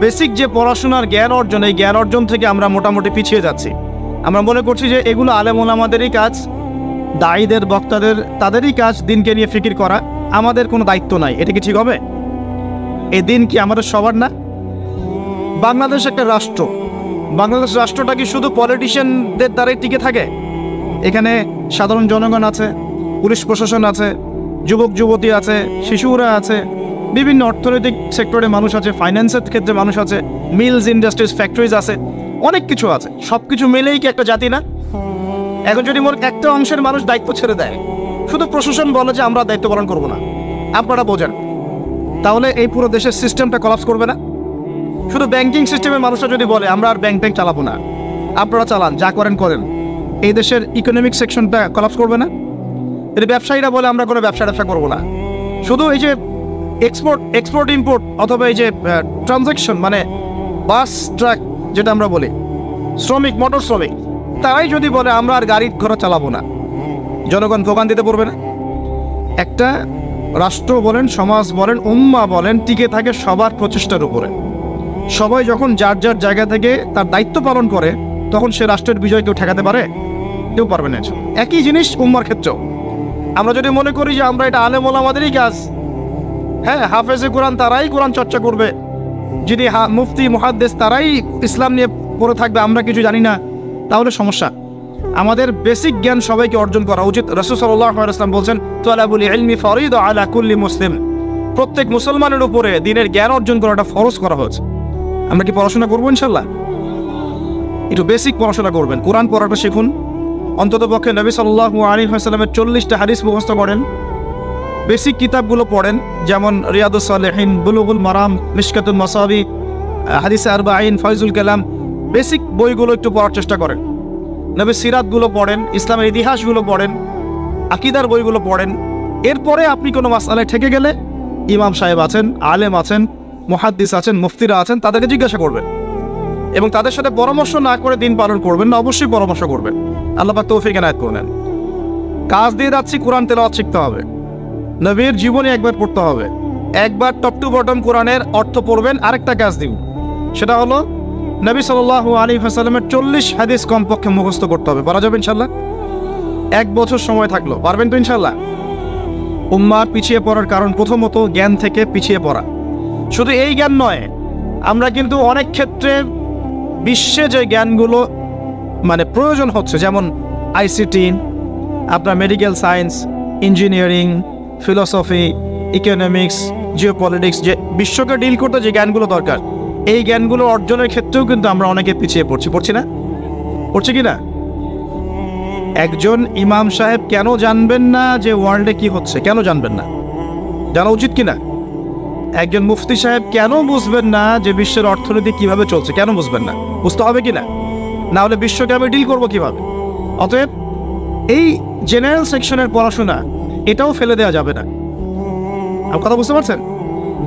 বেসিক যে পড়াশোনার জ্ঞান অর্জন, এই জ্ঞান অর্জন থেকে আমরা মোটামুটি পিছিয়ে যাচ্ছি। আমরা মনে করছি যে এগুলো আলেম ওলামাদেরই কাজ, দায়ীদের, বক্তাদের, তাদেরই কাজ দিনকে নিয়ে ফিকির করা, আমাদের কোনো দায়িত্ব নাই। এটা কি ঠিক হবে? এই দিন কি আমাদের সবার না? বাংলাদেশ একটা রাষ্ট্র, বাংলাদেশ রাষ্ট্রটা কি শুধু পলিটিশিয়ানদের দ্বারাই টিকে থাকে? এখানে সাধারণ জনগণ আছে, পুলিশ প্রশাসন আছে, যুবক যুবতী আছে, শিশুরা আছে, বিভিন্ন অর্থনৈতিক সেক্টরে মানুষ আছে, ফাইন্যান্সের ক্ষেত্রে মানুষ আছে, মিলস, ইন্ডাস্ট্রিজ, ফ্যাক্টরিজ আছে, অনেক কিছু আছে। সব কিছু মিলেই কি একটা জাতি না? এখন যদি মোট একটা অংশের মানুষ দায়িত্ব ছেড়ে দেয়, শুধু প্রশাসন বলে যে আমরা দায়িত্ব পালন করবো না, আপনারা বোঝেন, তাহলে এই পুরো দেশের সিস্টেমটা কলাপস করবে না? শুধু ব্যাংকিং সিস্টেমের মানুষরা যদি বলে আমরা আর ব্যাংক চালাবো না, আপনারা চালান, যা করেন করেন, এই দেশের ইকোনমিক সেকশনটা কলাপস করবে না? যদি ব্যবসায়ীরা বলে আমরা কোনো ব্যবসা করবো না, শুধু এই যে এক্সপোর্ট ইম্পোর্ট অথবা এই যে ট্রানজ্যাকশন, মানে বাস ট্রাক যেটা আমরা বলি, শ্রমিক, মোটর শ্রমিক, তারাই যদি বলে আমরা আর গাড়ি ঘোড়া চালাবো না, জনগণ ভোগান দিতে পড়বে না? একটা রাষ্ট্র বলেন, সমাজ বলেন, উম্মাহ বলেন, টিকে থাকে সবার প্রচেষ্টার উপরে। সবাই যখন যার যার জায়গা থেকে তার দায়িত্ব পালন করে, তখন সে রাষ্ট্রের বিজয় কেউ ঠেকাতে পারে? কেউ পারবে না। একই জিনিস উম্মার ক্ষেত্রেও। আমরা যদি মনে করি যে আমরা এটা আলেম ওলামাদেরই কাজ, হ্যাঁ, হাফেজে কোরআন তারাই কোরআন চর্চা করবে, যদি মুফতি মুহাদ্দিস তারাই ইসলাম নিয়ে পড়ে থাকবে, আমরা কিছু জানি না, তাহলে সমস্যা। আমাদের বেসিক জ্ঞান সবাইকে অর্জন করা উচিত। রাসূল সাল্লাল্লাহু আলাইহি ওয়াসাল্লাম বলছেন, তালাবুল ইলমি ফরিদা আলা কুল্লি মুসলিম। প্রত্যেক মুসলমানের উপরে দিনের জ্ঞান অর্জন করাটা ফরজ করা হয়েছে। আমরা কি পড়াশোনা করবো? ইনশাল্লাহ একটু বেসিক পড়াশোনা করবেন, কোরআন পড়াটা শিখুন। অন্ততপক্ষে নবী সাল্লাল্লাহু আলাইহি ওয়াসাল্লামের 40টা হাদিস মুখস্থ করেন। বেসিক কিতাবগুলো পড়েন, যেমন রিয়াদুস সালেহিন, বুলুগুল মারাম, মিশকাতুল মাসাবি, হাদিসে আরবাঈন, ফয়জুল কালাম, বেসিক বইগুলো একটু পড়ার চেষ্টা করেন। নবীর সিরাতগুলো পড়েন, ইসলামের ইতিহাসগুলো পড়েন, আকীদার বইগুলো পড়েন। এরপরে আপনি কোনো মাসআলায় ঠেকে গেলে ইমাম সাহেব আছেন, আলেম আছেন, মুহাদ্দিস আছেন, মুফতিরা আছেন, তাদেরকে জিজ্ঞাসা করবেন এবং তাদের সাথে পরামর্শ না করে দিন পালন করবেন না, অবশ্যই পরামর্শ করবেন। আল্লাহ পাক তৌফিক এনায়েত করুন। কাজ দিয়ে যাচ্ছি, কোরআন তেলাওয়াত শিখতে হবে, নবীর জীবনী একবার পড়তে হবে, একবার টপ টু বটম কোরআনের অর্থ পড়বেন। আরেকটা কাজ দিব, সেটা হলো নবী সাল্লাল্লাহু আলাইহি ওয়াসাল্লামের 40 হাদিস কমপক্ষে মুখস্থ করতে হবে। পারা যাবে ইনশাল্লাহ? 1 বছর সময় থাকলো, পারবেন তো ইনশাল্লাহ? উম্মার পিছিয়ে পড়ার কারণ প্রথমত জ্ঞান থেকে পিছিয়ে পড়া। শুধু এই জ্ঞান নয়, আমরা কিন্তু অনেক ক্ষেত্রে বিশ্বে যে জ্ঞানগুলো মানে প্রয়োজন হচ্ছে, যেমন আইসিটি, আপনার medical science, engineering, philosophy, economics, geopolitics, যে বিশ্বকে ডিল করতে যে জ্ঞানগুলো দরকার, এই জ্ঞানগুলো অর্জনের ক্ষেত্রেও কিন্তু আমরা অনেকে পিছিয়ে পড়ছি না? পড়ছি কি না? একজন ইমাম সাহেব কেন জানবেন না যে ওয়ার্ল্ডে কি হচ্ছে? কেন জানবেন না? জানা উচিত কিনা? একজন মুফতি সাহেব কেন বুঝবেন না যে বিশ্বের অর্থনীতি কিভাবে চলছে? কেন বুঝবেন না? বুঝতে হবে কিনা? না হলে বিশ্বকে আমি ডিল করবো কিভাবে? অতএব এই জেনারেল সেকশনের পড়াশোনা এটাও ফেলে দেওয়া যাবে না। আমার কথা বুঝতে পারছেন?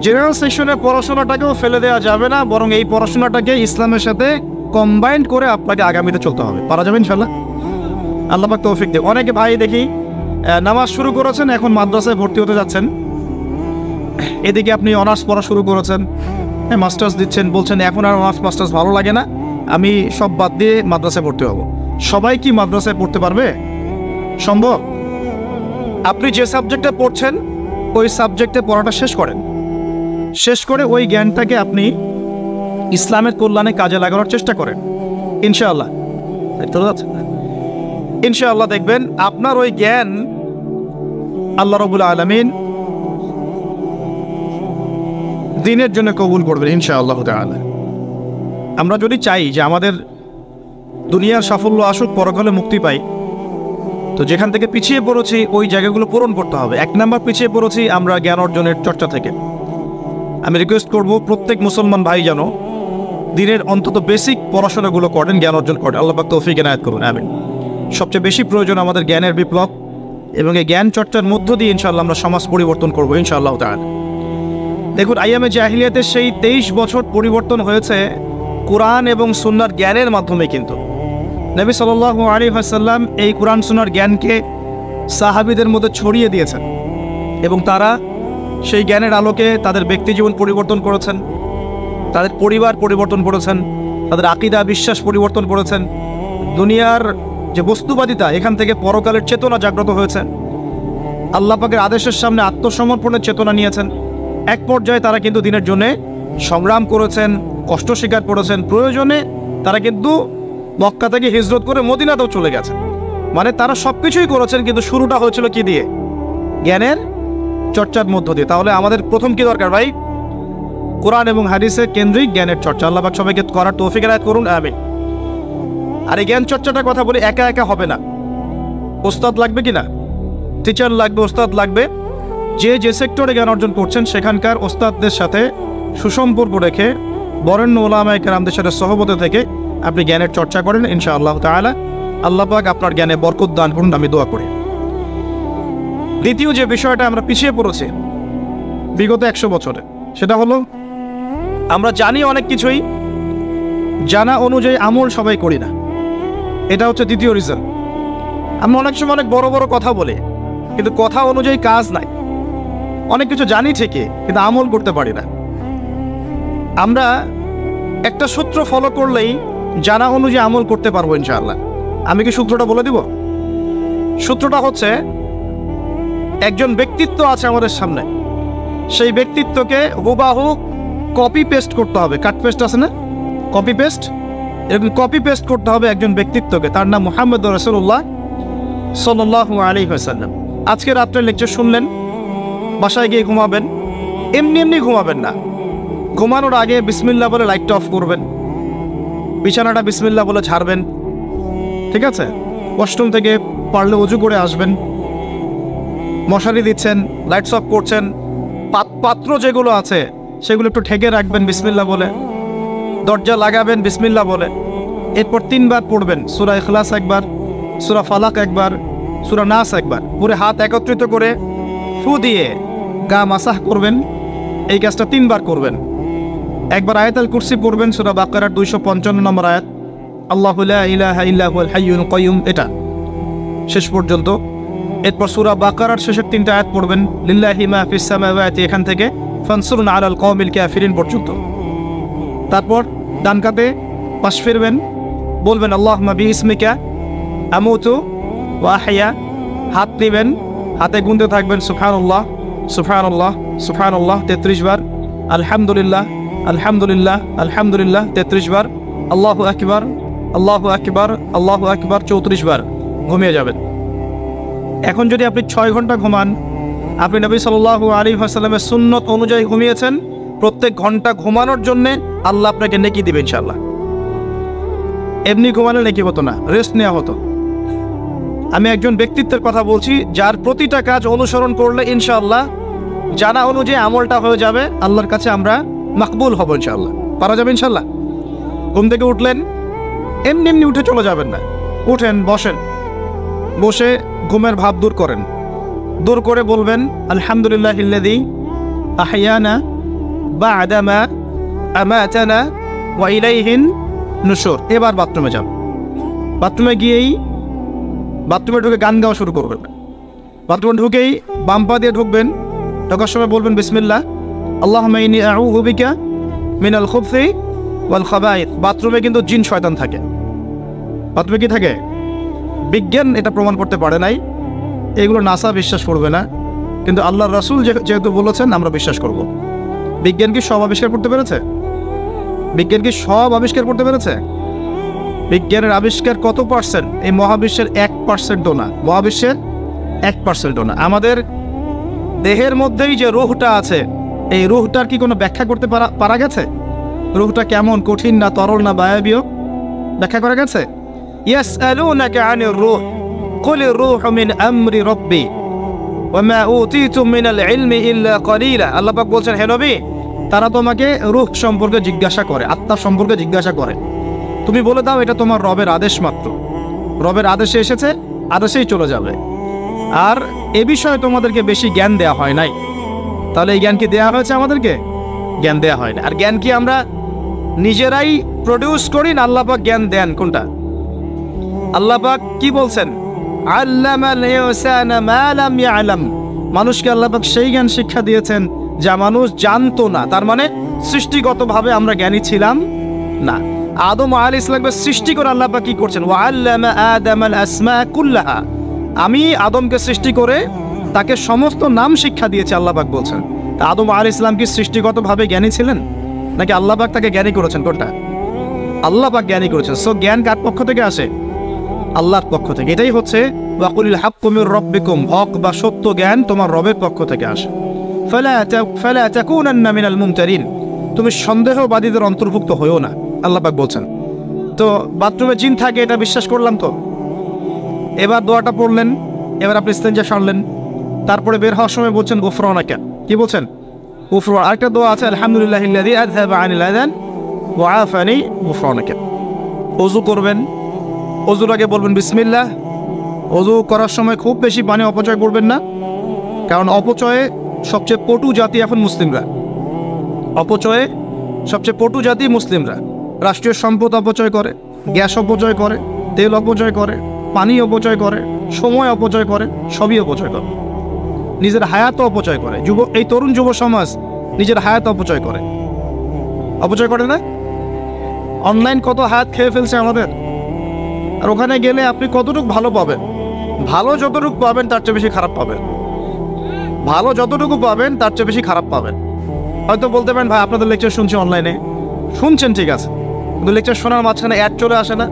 জেনারেল সেকশনের পড়াশোনাটাকেও ফেলে দেওয়া যাবে না, বরং এই পড়াশোনাটাকে ইসলামের সাথে কম্বাইন্ড করে আপনাকে আগামীতে চলতে হবে। পারা যাবে ইনশাল্লাহ? আল্লাহ পাক তৌফিক দেব। অনেকে ভাই দেখি নামাজ শুরু করেছেন, এখন মাদ্রাসায় ভর্তি হতে যাচ্ছেন, এদিকে আপনি অনার্স পড়া শুরু করেছেন, মাস্টার্স দিচ্ছেন, বলছেন এখন আর অনার্স মাস্টার্স ভালো লাগে না, আমি সব বাদ দিয়ে মাদ্রাসায় পড়তে হব। সবাই কি মাদ্রাসায় পড়তে পারবে? সম্ভব? আপনি যে সাবজেক্টে পড়ছেন ওই সাবজেক্টে পড়াটা শেষ করেন, শেষ করে ওই জ্ঞানটাকে আপনি ইসলামের কল্যাণে কাজে লাগানোর চেষ্টা করেন। ইনশাআল্লাহ ইনশাআল্লাহ দেখবেন আপনার ওই জ্ঞান আল্লাহ রাব্বুল আলামিন দিনের জন্য কবুল করবেন ইনশাআল্লাহ তাআলা। আমরা যদি চাই যে আমাদের দুনিয়ার সাফল্য আসুক, পরকালে মুক্তি পাই, তো যেখান থেকে পিছিয়ে পড়েছি ওই জায়গাগুলো পূরণ করতে হবে। 1 নাম্বার পিছিয়ে পড়েছি আমরা জ্ঞান অর্জনের চর্চা থেকে। আমি রিকোয়েস্ট করব প্রত্যেক মুসলমান ভাই যেন দিনের অন্তত বেসিক পড়াশোনাগুলো করেন, জ্ঞান অর্জন করেন। আল্লাহ পাক তৌফিক এনায়েত করুন, আমিন। সবচেয়ে বেশি প্রয়োজন আমাদের জ্ঞানের বিপ্লব, এবং এই জ্ঞান চর্চার মধ্য দিয়ে ইনশাআল্লাহ আমরা সমাজ পরিবর্তন করবো ইনশাআল্লাহ তাআলা। দেখুন, আইয়ামে জাহিলিয়াতের সেই 23 বছর পরিবর্তন হয়েছে কোরআন এবং সুন্নাহর জ্ঞানের মাধ্যমে। কিন্তু নবী সাল্লাল্লাহু আলাইহি ওয়াসাল্লাম এই কোরআন সুন্নাহর জ্ঞানকে সাহাবীদের মধ্যে ছড়িয়ে দিয়েছেন, এবং তারা সেই জ্ঞানের আলোকে তাদের ব্যক্তিজীবন পরিবর্তন করেছেন, তাদের পরিবার পরিবর্তন করেছেন, তাদের আকীদা বিশ্বাস পরিবর্তন করেছেন। দুনিয়ার যে বস্তুবাদিতা, এখান থেকে পরকালের চেতনা জাগ্রত হয়েছে। আল্লাহ পাকের আদেশের সামনে আত্মসমর্পণের চেতনা নিয়েছেন। এক পর্যায়ে তারা কিন্তু দিনের জন্য সংগ্রাম করেছেন, কষ্ট স্বীকার করেছেন। প্রয়োজনে তারা কিন্তু মক্কা থেকে হিজরত করে মদিনাতেও চলে গেছেন। মানে তারা সব কিছুই করেছেন, কিন্তু শুরুটা হয়েছিল কি দিয়ে? জ্ঞানের চর্চার মধ্য দিয়ে। তাহলে আমাদের প্রথম কি দরকার ভাই? কোরআন এবং হাদিসে কেন্দ্রিক জ্ঞানের চর্চা। আল্লাহ পাক সবাইকে করার তৌফিক এনায়েত করুন, আমিন। আর এই জ্ঞান চর্চাটার কথা বলি, একা একা হবে না। ওস্তাদ লাগবে কি না? টিচার লাগবে, ওস্তাদ লাগবে। যে যে সেক্টরে জ্ঞান অর্জন করছেন সেখানকার ওস্তাদদের সাথে সুসম্পর্ক রেখে বরেণ্য উলামায়ে কেরামদের সাথে সহবতে থেকে আপনি জ্ঞানের চর্চা করেন ইনশাআল্লাহ তাআলা। আল্লাহ পাক আপনার জ্ঞানে বরকত দান করুন, আমি দোয়া করি। দ্বিতীয় যে বিষয়টা আমরা পিছিয়ে পড়েছি বিগত 100 বছরে, সেটা হলো আমরা জানি অনেক কিছুই, জানা অনুযায়ী আমল সবাই করি না। এটা হচ্ছে দ্বিতীয় রিজন। আমরা অনেক সময় অনেক বড় বড় কথা বলি, কিন্তু কথা অনুযায়ী কাজ নাই। অনেক কিছু জানি ঠিকই, কিন্তু আমল করতে পারি না। আমরা একটা সূত্র ফলো করলেই জানা অনুযায়ী আমল করতে পারবো ইনশাআল্লাহ। আমি কি সূত্রটা বলে দিব? সূত্রটা হচ্ছে, একজন ব্যক্তিত্ব আছে আমাদের সামনে, সেই ব্যক্তিত্বকে হুবাহু কপি পেস্ট করতে হবে। কাট পেস্ট আছে না, কপি পেস্ট, এরকম কপি পেস্ট করতে হবে একজন ব্যক্তিত্বকে। তার নাম মুহাম্মদুর রাসূলুল্লাহ সাল্লাল্লাহু আলাইহি ওয়াসাল্লাম। আজকে রাত্রে লেকচার শুনলেন, বাসায় গিয়ে ঘুমাবেন। এমনি এমনি ঘুমাবেন না, ঘুমানোর আগে বিসমিল্লাহ বলে লাইটটা অফ করবেন, বিছানাটা বিসমিল্লাহ বলে ঝাড়বেন, ঠিক আছে? ওয়াশরুম থেকে পারলে ওযু করে আসবেন, মশারি দিচ্ছেন, লাইটস অফ করছেন, পাত্র যেগুলো আছে সেগুলো একটু ঢেকে রাখবেন বিসমিল্লাহ বলে, দরজা লাগাবেন বিসমিল্লাহ বলে। এরপর 3 বার পড়বেন সূরা ইখলাস একবার, সূরা ফালাক একবার, সূরা নাস একবার। পুরো হাত একত্রিত করে ফু দিয়ে গা মাসাহ করবেন। এই কাজটা 3 বার করবেন। একবার আয়াতুল কুরসি পড়বেন, সূরা বাকারার 255 নম্বর আয়াত, আল্লাহু লা ইলাহা ইল্লা হুয়াল হাইয়ুল কাইয়ুম, এটা শেষ পর্যন্ত। এরপর সূরা বাকারার শেষের 3টা আয়াত পড়বেন, লিল্লাহি মা ফিস সামাওয়াতি, এখান থেকে ফানসুরনা আলাল কওমিল কাফিরিন পর্যন্ত। তারপর ডান কাতে পাশ ফিরবেন, বলবেন আল্লাহুম্মা বিইসমিকা আমুতু ওয়া আহইয়া। হাত নেবেন, হাতে গুনতে থাকবেন সুবহানাল্লাহ সুবহানাল্লাহ সুবহানাল্লাহ 33 বার, আলহামদুলিল্লাহ আলহামদুলিল্লাহ আলহামদুলিল্লাহ 33 বার, আল্লাহু আকবার আল্লাহু আকবার আল্লাহু আকবার 34 বার। ঘুমিয়ে যাবেন। এখন যদি আপনি 6 ঘন্টা ঘুমান, আপনি নবী সাল্লাল্লাহু আলাইহি ওয়াসাল্লামের সুন্নত অনুযায়ী ঘুমিয়েছেন। প্রত্যেক ঘন্টা ঘুমানোর জন্যে আল্লাহ আপনাকে নেকি দিবে ইনশাআল্লাহ। এমনি ঘুমালে নেকি হতো না, রেস্ট নেওয়া হতো। আমি একজন ব্যক্তিত্বের কথা বলছি, যার প্রতিটা কাজ অনুসরণ করলে ইনশাআল্লাহ জানা অনুযায়ী আমলটা হয়ে যাবে, আল্লাহর কাছে আমরা মাকবুল হব ইনশাআল্লাহ। পারা যাবে ইনশাআল্লাহ। ঘুম থেকে উঠলেন, এমনি এমনি উঠে চলে যাবেন না। উঠেন, বসেন, বসে ঘুমের ভাব দূর করেন। দূর করে বলবেন আলহামদুলিল্লাহিল্লাযী আহইয়ানা বা'দা মা আমাতানা ওয়া ইলাইহিন নুশুর। এবার বাথরুমে যান। বাথরুমে গিয়েই বাথরুমে ঢুকে গান গাওয়া শুরু করবেন। বাথরুমে ঢুকেই বাম পা দিয়ে ঢুকবেন। ঢোকার সময় বলবেন বিসমিল্লাহ, আল্লাহুম্মা ইন্নী আউযু বিকা মিনাল খুবসি ওয়াল খাবাইথ। বাথরুমে কিন্তু জিন শয়তান থাকে। বাথরুমে কি থাকে? বিজ্ঞান এটা প্রমাণ করতে পারে নাই, এগুলো নাসা বিশ্বাস করবে না, কিন্তু আল্লাহর রাসূল যেহেতু বলেছেন আমরা বিশ্বাস করব। বিজ্ঞান কি সব আবিষ্কার করতে পেরেছে? বিজ্ঞান কি সব আবিষ্কার করতে পেরেছে? বিজ্ঞানের আবিষ্কার কত পার্সেন্ট? এই মহাবিশ্বের 1%ও না। মহাবিশ্বের 1%ও না। আমাদের দেহের মধ্যেই যে রূহটা আছে, এই রুহটার কি কোনো ব্যাখ্যা করতে পারা গেছে? রুহটা কেমন, কঠিন না তরল না বায়বীয়, ব্যাখ্যা করা গেছে? ইয়াসআলুনাকা আনির রূহ কুলির রূহু মিন আমরি রাব্বি ওয়া মা উতীতুম মিনাল ইলমি ইল্লা কলিলা। আল্লাহ পাক বলছেন, হে নবী, তারা তোমাকে রূহ সম্পর্কে জিজ্ঞাসা করে, আত্মা সম্পর্কে জিজ্ঞাসা করে, তুমি বলে দাও এটা তোমার রবের আদেশ মাত্র। রবের আদেশে এসেছে, আদেশেই চলে যাবে। আর এ বিষয়ে তোমাদেরকে বেশি জ্ঞান দেয়া হয় নাই। তাহলে এই জ্ঞান কি দেয়া হয়েছে আমাদেরকে? জ্ঞান দেয়া হয় না। আর জ্ঞান কি আমরা নিজেরাই প্রডিউস করি না আল্লাহ পাক জ্ঞান দেন? কোনটা? আল্লাহ পাক কি বলছেন? আল্লামাল ইনসানা মা লাম ইয়ালাম। মানুষকে আল্লাহ পাক সেই জ্ঞান শিক্ষা দিয়েছেন যা মানুষ জানতো না। তার মানে সৃষ্টিগতভাবে আমরা জ্ঞানী ছিলাম না। আদম আলাইহিস সালামকে সৃষ্টি করে আল্লাহ পাক কি করছেন? ওয়া আল্লামা আদামাল আসমা কুল্লাহা। আমি আদমকে সৃষ্টি করে তাকে সমস্ত নাম শিক্ষা দিয়েছি, আল্লাহ পাক বলছেন। তা আদম আলাইহিস সালাম কি সৃষ্টিগতভাবে জ্ঞানী ছিলেন, নাকি আল্লাহ পাক তাকে জ্ঞানী করেছেন? কোনটা? আল্লাহ পাক জ্ঞানী করেছেন। সো জ্ঞান কার পক্ষ থেকে আসে? আল্লাহর পক্ষ থেকে। এটাই হচ্ছে ওয়াকুলিল হাক্কু মির রাব্বিকুম, হক বা সত্য জ্ঞান তোমার রবের পক্ষ থেকে আসে। ফালা তাকুনান্না মিনাল মুমতারিন, তুমি সন্দেহবাদীদের অন্তর্ভুক্ত হইও না, আল্লাহ পাক বলছেন। তো বাথরুমে জিন থাকে এটা বিশ্বাস করলাম তো, এবার দোয়াটা পড়লেন, এবার আপনি ইস্তেঞ্জা সারলেন, তারপরে বের হওয়ার সময় বলছেন গুফরানাকা। কি বলছেন? গুফরান। আরেকটা দোয়া আছে, আলহামদুলিল্লাহিল্লাযী আযহাবা আনিল আযান ওয়া আফানি গুফরানাকা। ওযু করবেন, ওযুর আগে বলবেন বিসমিল্লাহ। ওযু করার সময় খুব বেশি পানি অপচয় করবেন না, কারণ অপচয়ে সবচেয়ে পটু জাতি এখন মুসলিমরা। অপচয়ে সবচেয়ে পটু জাতি মুসলিমরা। রাষ্ট্রীয় সম্পদ অপচয় করে, গ্যাস অপচয় করে, তেল অপচয় করে, পানি অপচয় করে, সময় অপচয় করে, সবই অপচয় করে। নিজের হায়াতও অপচয় করে। এই তরুণ যুব সমাজ নিজের হায়াত অপচয় করে। অপচয় করে না? অনলাইন কত হায়াত খেয়ে ফেলছে আমাদের। আর ওখানে গেলে আপনি কতটুকু ভালো পাবেন? ভালো যতটুকু পাবেন তার চেয়ে বেশি খারাপ পাবেন। ভালো যতটুকু পাবেন তার চেয়ে বেশি খারাপ পাবেন। হয়তো বলতে পারেন, ভাই আপনাদের লেকচার শুনছি অনলাইনে। শুনছেন, ঠিক আছে, কিন্তু লেকচার শোনার মাঝখানে অ্যাড চলে আসে না?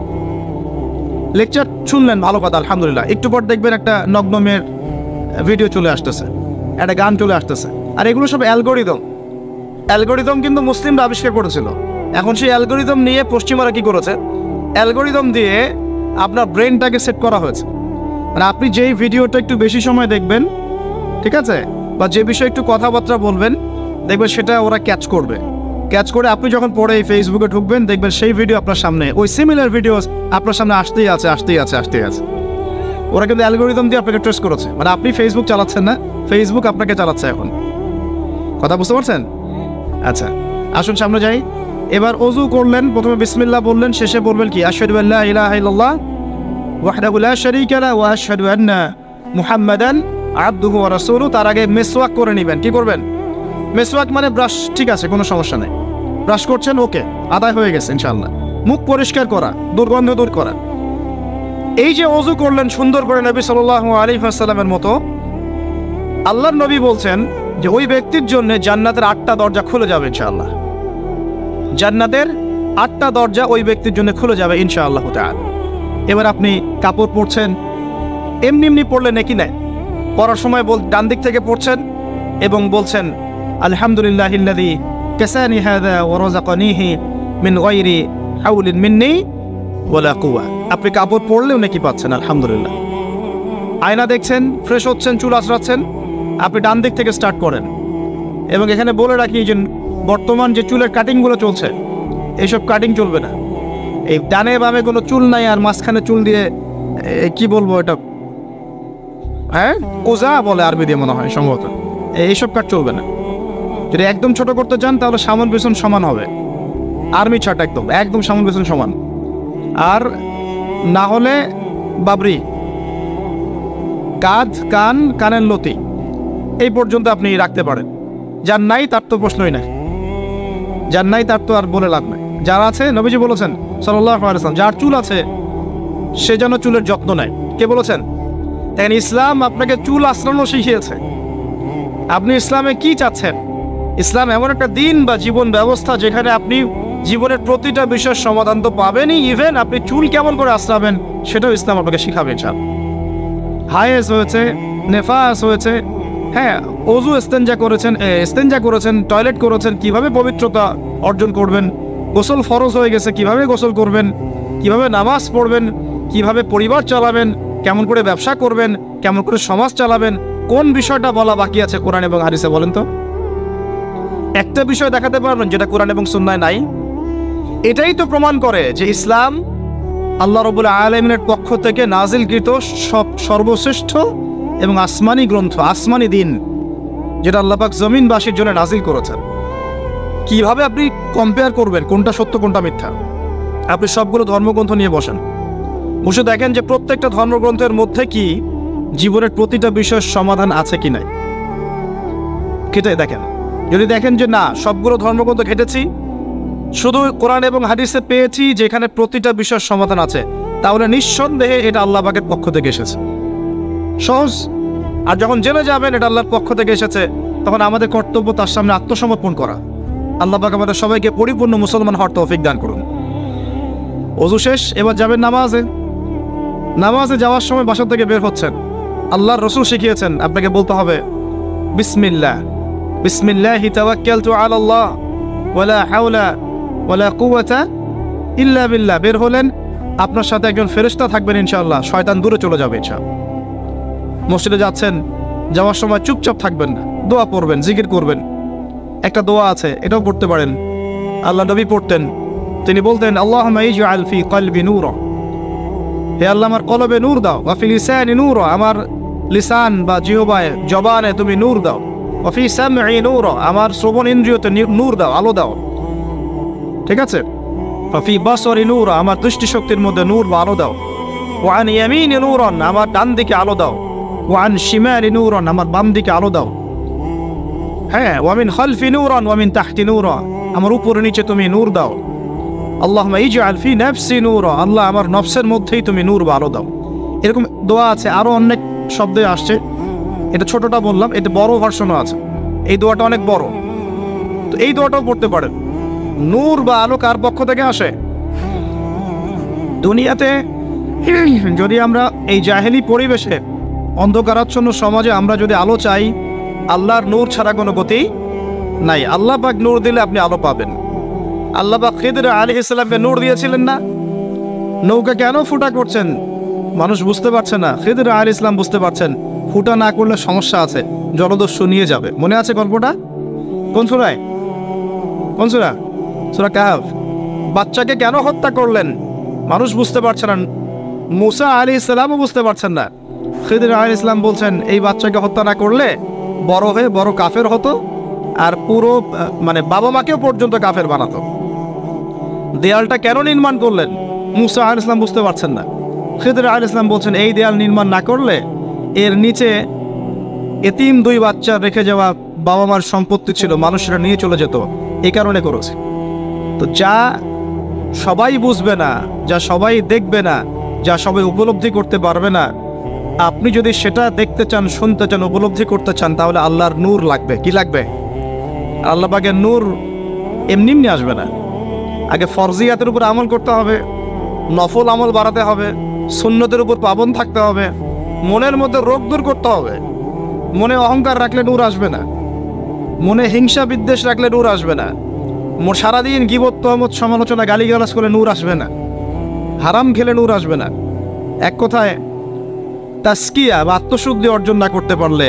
লেকচার শুনলেন, ভালো কথা, আলহামদুলিল্লাহ। একটু পর দেখবেন একটা নগ্ন মেয়ের ভিডিও চলে আসতেছে, একটা গান চলে আসতেছে। আর এগুলো সব অ্যালগোরিদম। অ্যালগোরিদম কিন্তু মুসলিমরা আবিষ্কার করেছিল। এখন সেই অ্যালগোরিদম নিয়ে পশ্চিমারা কি করেছে? অ্যালগোরিদম দিয়ে আপনার ব্রেনটাকে সেট করা হয়েছে। মানে আপনি যেই ভিডিওটা একটু বেশি সময় দেখবেন, ঠিক আছে, বা যে বিষয়ে একটু কথাবার্তা বলবেন, দেখবেন সেটা ওরা ক্যাচ করবে। ক্যাচ করে আপনি যখন পরে এই ফেসবুকে ঢুকবেন, দেখবেন সেই ভিডিও আপনার সামনে, ওই সিমিলার ভিডিওস আপনার সামনে আসতেই আছে। ওরা কিন্তু অ্যালগোরিদম দিয়ে আপনাকে ট্রেস করেছে। মানে আপনি ফেসবুক চালাচ্ছেন না, ফেসবুক আপনাকে চালাচ্ছে এখন। কথা বুঝতে পারছেন? আচ্ছা, আসুন সামনে যাই। এবার ওযু করলেন, প্রথমে বিসমিল্লাহ বললেন, শেষে বলবেন কি? আশহাদু আল্লা ইলাহা ইল্লাল্লাহ ওয়াহদাহু লা শারীকা লাহু ওয়া আশহাদু আন্না মুহাম্মাদান আবদুহু ওয়া রাসূলুহু। তার আগে মেসওয়াক করে নেবেন। কি করবেন? মেসওয়াক মানে ব্রাশ, ঠিক আছে, কোনো সমস্যা নেই। ব্রাশ করছেন, ওকে, আদায় হয়ে গেছে ইনশাআল্লাহ। মুখ পরিষ্কার করা, দুর্গন্ধ দূর করা। এই যে ওযু করলেন সুন্দর করে নবী সাল্লাল্লাহু আলাইহি ওয়াসাল্লামের মতো, আল্লাহর নবী বলছেন যে ওই ব্যক্তির জন্য জান্নাতের 8টা দরজা খুলে যাবে ইনশাআল্লাহ। জান্নাতের 8টা দরজা ওই ব্যক্তির জন্য খুলে যাবে ইনশাআল্লাহ তাআলা। এবার আপনি কাপড় পরছেন, এমনি পড়লে নাকি নেয়? পড়ার সময় ডান দিক থেকে পড়ছেন এবং বলছেন আলহামদুলিল্লাহিল্লাযী কাসানি হাযা ওয়া রাযাকানিহি মিন গায়রি হাওলিন মিন্নি ওয়ালা কুওয়া। আপনি কাপড় পরলেও নাকি পাচ্ছেন আলহামদুলিল্লাহ। আয়না দেখছেন, ফ্রেশ হচ্ছেন, চুল আঁচড়াচ্ছেন, আপনি ডান দিক থেকে স্টার্ট করেন। এবং এখানে বলে রাখি যে বর্তমান যে চুলের কাটিংগুলো চলছে, এইসব কাটিং চলবে না। এই ডানে বামে কোনো চুল নাই, আর মাঝখানে চুল দিয়ে কি বলবো এটা, হ্যাঁ, কোজা বলে আরবি দিয়ে মনে হয় সম্ভবত। এইসব কাট চলবে না। যদি একদম ছোট করতে চান তাহলে সামন পেছন সমান হবে, আর্মি ছাট, একদম সামন পেছন সমান। আর না হলে বাবরি, কাঁধ, কান, কানের লতি এই পর্যন্ত আপনি রাখতে পারেন। যার নাই তার তো প্রশ্নই নাই, যার নাই তার তো আর বলে লাভ নাই। যার আছে, নবীজি বলেছেন সাল্লাল্লাহু আলাইহি ওয়াসাল্লাম, যার চুল আছে সে যেন চুলের যত্ন নেয়। কে বলেছেন? দেখেন, ইসলাম আপনাকে চুল আঁচড়ানো শিখিয়েছে। আপনি ইসলামে কি চাচ্ছেন? ইসলাম এমন একটা দিন বা জীবন ব্যবস্থা যেখানে আপনি জীবনের প্রতিটা বিষয়ের সমাধান তো পাবেনই, ইভেন আপনি চুল কেমন করে আঁচড়াবেন সেটাও ইসলাম আপনাকে শিখাবে। হায়েজ হয়েছে, নেফাস হয়েছে, হ্যাঁ, অজু ইস্তেঞ্জা করেছেন, টয়লেট করেছেন, কিভাবে পবিত্রতা অর্জন করবেন, গোসল ফরজ হয়ে গেছে কিভাবে গোসল করবেন, কিভাবে নামাজ পড়বেন, কিভাবে পরিবার চালাবেন, কেমন করে ব্যবসা করবেন, কেমন করে সমাজ চালাবেন, কোন বিষয়টা বলা বাকি আছে কোরআন এবং হাদিসে বলেন তো? একটা বিষয় দেখাতে পারবেন যেটা কোরআন এবং সুন্নায় নাই? এটাই তো প্রমাণ করে যে ইসলাম আল্লাহ রাব্বুল আলামিনের পক্ষ থেকে নাজিলকৃত সর্বশ্রেষ্ঠ এবং আসমানি গ্রন্থ, আসমানি দিন, যেটা আল্লাহ পাক জমিনবাসীর জন্য নাজিল করেছেন। কিভাবে আপনি কম্পেয়ার করবেন কোনটা সত্য কোনটা মিথ্যা? আপনি সবগুলো ধর্মগ্রন্থ নিয়ে বসে দেখেন যে প্রত্যেকটা ধর্মগ্রন্থের মধ্যে কি জীবনের প্রতিটা বিষয়ের সমাধান আছে কি নাই, সেটাই দেখেন। যদি দেখেন যে না, সবগুলো ধর্মগ্রন্থ ঘেটেছি, শুধু কোরআন এবং হাদিসে পেয়েছি যেখানে প্রতিটা বিষয়ের সমাধান আছে, তাহলে নিঃসন্দেহে এটা আল্লাহ পাকের পক্ষ থেকে এসেছে, সহজ। আর যখন জেনে যাবেন এটা আল্লাহর পক্ষ থেকে এসেছে, তখন আমাদের কর্তব্য তার সামনে আত্মসমর্পণ করা। আল্লাহ পাক আমাদের সবাইকে পরিপূর্ণ মুসলমান হওয়ার তৌফিক দান করুন। ওযু শেষ, এবার যাবেন নামাজে যাওয়ার সময় বাসা থেকে বের হচ্ছেন, আল্লাহর রাসূল শিখিয়েছেন আপনাকে বলতে হবে বিসমিল্লাহ, বিসমিল্লাহি তাওয়াক্কালতু আলাল্লাহ ওয়ালা হাওলা ওয়ালা কুওয়াতা ইল্লা বিল্লাহ। বের হলেন, আপনার সাথে একজন ফেরেশতা থাকবেন ইনশাআল্লাহ, শয়তান দূরে চলে যাবে ইনশাআল্লাহ। মসজিদে যাচ্ছেন, যাওয়ার সময় চুপচাপ থাকবেন না, দোয়া পড়বেন, জিকির করবেন। একটা দোয়া আছে, এটাও পড়তে পারেন, আল্লাহ নবী পড়তেন। তিনি বলতেন আল্লাহুম্মা ইজআল ফি কলবি নূরা, হে আল্লাহ আমার কলবে নূর দাও, ওয়া ফি লিসানি নূরা, আমার লিসান বা জিহ্বায় জবানে তুমি নূর দাও, ওয়া ফি সামঈ নূরা, আমার শ্রবণ ইন্দ্রিয়তে নূর দাও, আলো দাও, ঠিক আছে? ওয়া ফি বাসরি নূরা, আমার দৃষ্টিশক্তির মধ্যে নূর বা আলো দাও, ওয়া আন ইয়ামিনি নূরান, আমার ডান দিকে আলো দাও, ওয়া আন শিমালি নূরান, আমার বাম দিকে আলো দাও, হ্যাঁ, ওয়া মিন খালফি নূরান ওয়া মিন তাহতি নূরা, আমার উপরে নিচে তুমি নূর দাও। আল্লাহুম্মা ইজআল ফি নাফসি নূরা, আল্লাহ আমার নফসের মধ্যেই তুমি নূর বা আলো দাও। এরকম দোয়া আছে, আরো অনেক শব্দে আসছে, এটা ছোটটা বললাম, এটা বড় ভার্সনও আছে, এই দোয়াটা অনেক বড়, তো এই দোয়াটাও পড়তে পারেন। নূর বা আলো কার পক্ষ থেকে আসে? দুনিয়াতে যদি আমরা এই জাহেলি পরিবেশে, অন্ধকারাচ্ছন্ন সমাজে আমরা যদি আলো চাই, আল্লাহর নূর ছাড়া কোনো গতি নাই। আল্লাহ পাক নূর দিলে আপনি আলো পাবেন। আল্লাহ পাক খিদর আলাইহিস সালামকে নূর দিয়েছিলেন না? নৌকা কেন ফুটা করছেন মানুষ বুঝতে পারছে না, খিদর আলাইহিস সালাম বুঝতে পারছেন ফুটা না করলে সমস্যা আছে, জলদস্যু নিয়ে যাবে। মনে আছে গল্পটা? কোন সূরায়? কোন সূরা? সূরা কাহফ। বাচ্চাকে কেন হত্যা করলেন মানুষ বুঝতে পারছে না, মুসা আলাইহিস সালামও বুঝতে পারছেন না। খিদর আলাইহিস সালাম বলছেন এই বাচ্চাকে হত্যা না করলে বড় হয়ে বড় কাফের হতো, আর পুরো বাবা মাকেও পর্যন্ত কাফের বানাতো। দেয়ালটা কেন নির্মাণ করলেন মুসা আলাইহিস সালাম বুঝতে পারছেন না। খিদর আলাইহিস সালাম বলছেন এই দেয়াল নির্মাণ না করলে এর নিচে এতিম 2 বাচ্চা রেখে যাওয়া বাবা মার সম্পত্তি ছিল, মানুষরা নিয়ে চলে যেত, এই কারণে করেছে। তো যা সবাই বুঝবে না, যা সবাই দেখবে না, যা সবাই উপলব্ধি করতে পারবে না, আপনি যদি সেটা দেখতে চান, শুনতে চান, উপলব্ধি করতে চান, তাহলে আল্লাহর নূর লাগবে। কি লাগবে? আল্লাহ পাকের নূর এমনি এমনি আসবে না। আগে ফরজিয়াতের উপর আমল করতে হবে, নফল আমল বাড়াতে হবে, সুন্নতের উপর পাবন থাকতে হবে, মনের মধ্যে রোগ দূর করতে হবে। মনে অহংকার রাখলে নূর আসবে না, মনে হিংসা বিদ্বেষ রাখলে নূর আসবে না, সারাদিন গীবত তহমত সমালোচনা গালিগালাজ করে নূর আসবে না, হারাম খেলে নূর আসবে না। এক কথায় তাসকিয়া বা আত্মশুদ্ধি অর্জন না করতে পারলে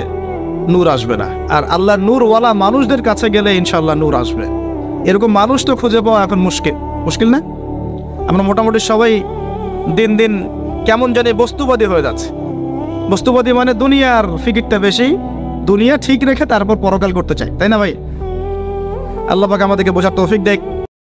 নূর আসবে না। আর আল্লাহর নূরওয়ালা মানুষদের কাছে গেলে ইনশাআল্লাহ নূর আসবে। এরকম মানুষ তো খুঁজে পাওয়া এখন মুশকিল না? আমরা মোটামুটি সবাই দিন দিন কেমন জানি বস্তুবাদী হয়ে যাচ্ছে। বস্তুবাদী মানে দুনিয়ার ফিকিরটা বেশি, দুনিয়া ঠিক রেখে তারপর পরকাল করতে চাই, তাই না ভাই? আল্লাহ পাক আমাদেরকে বোঝার তৌফিক দেয়।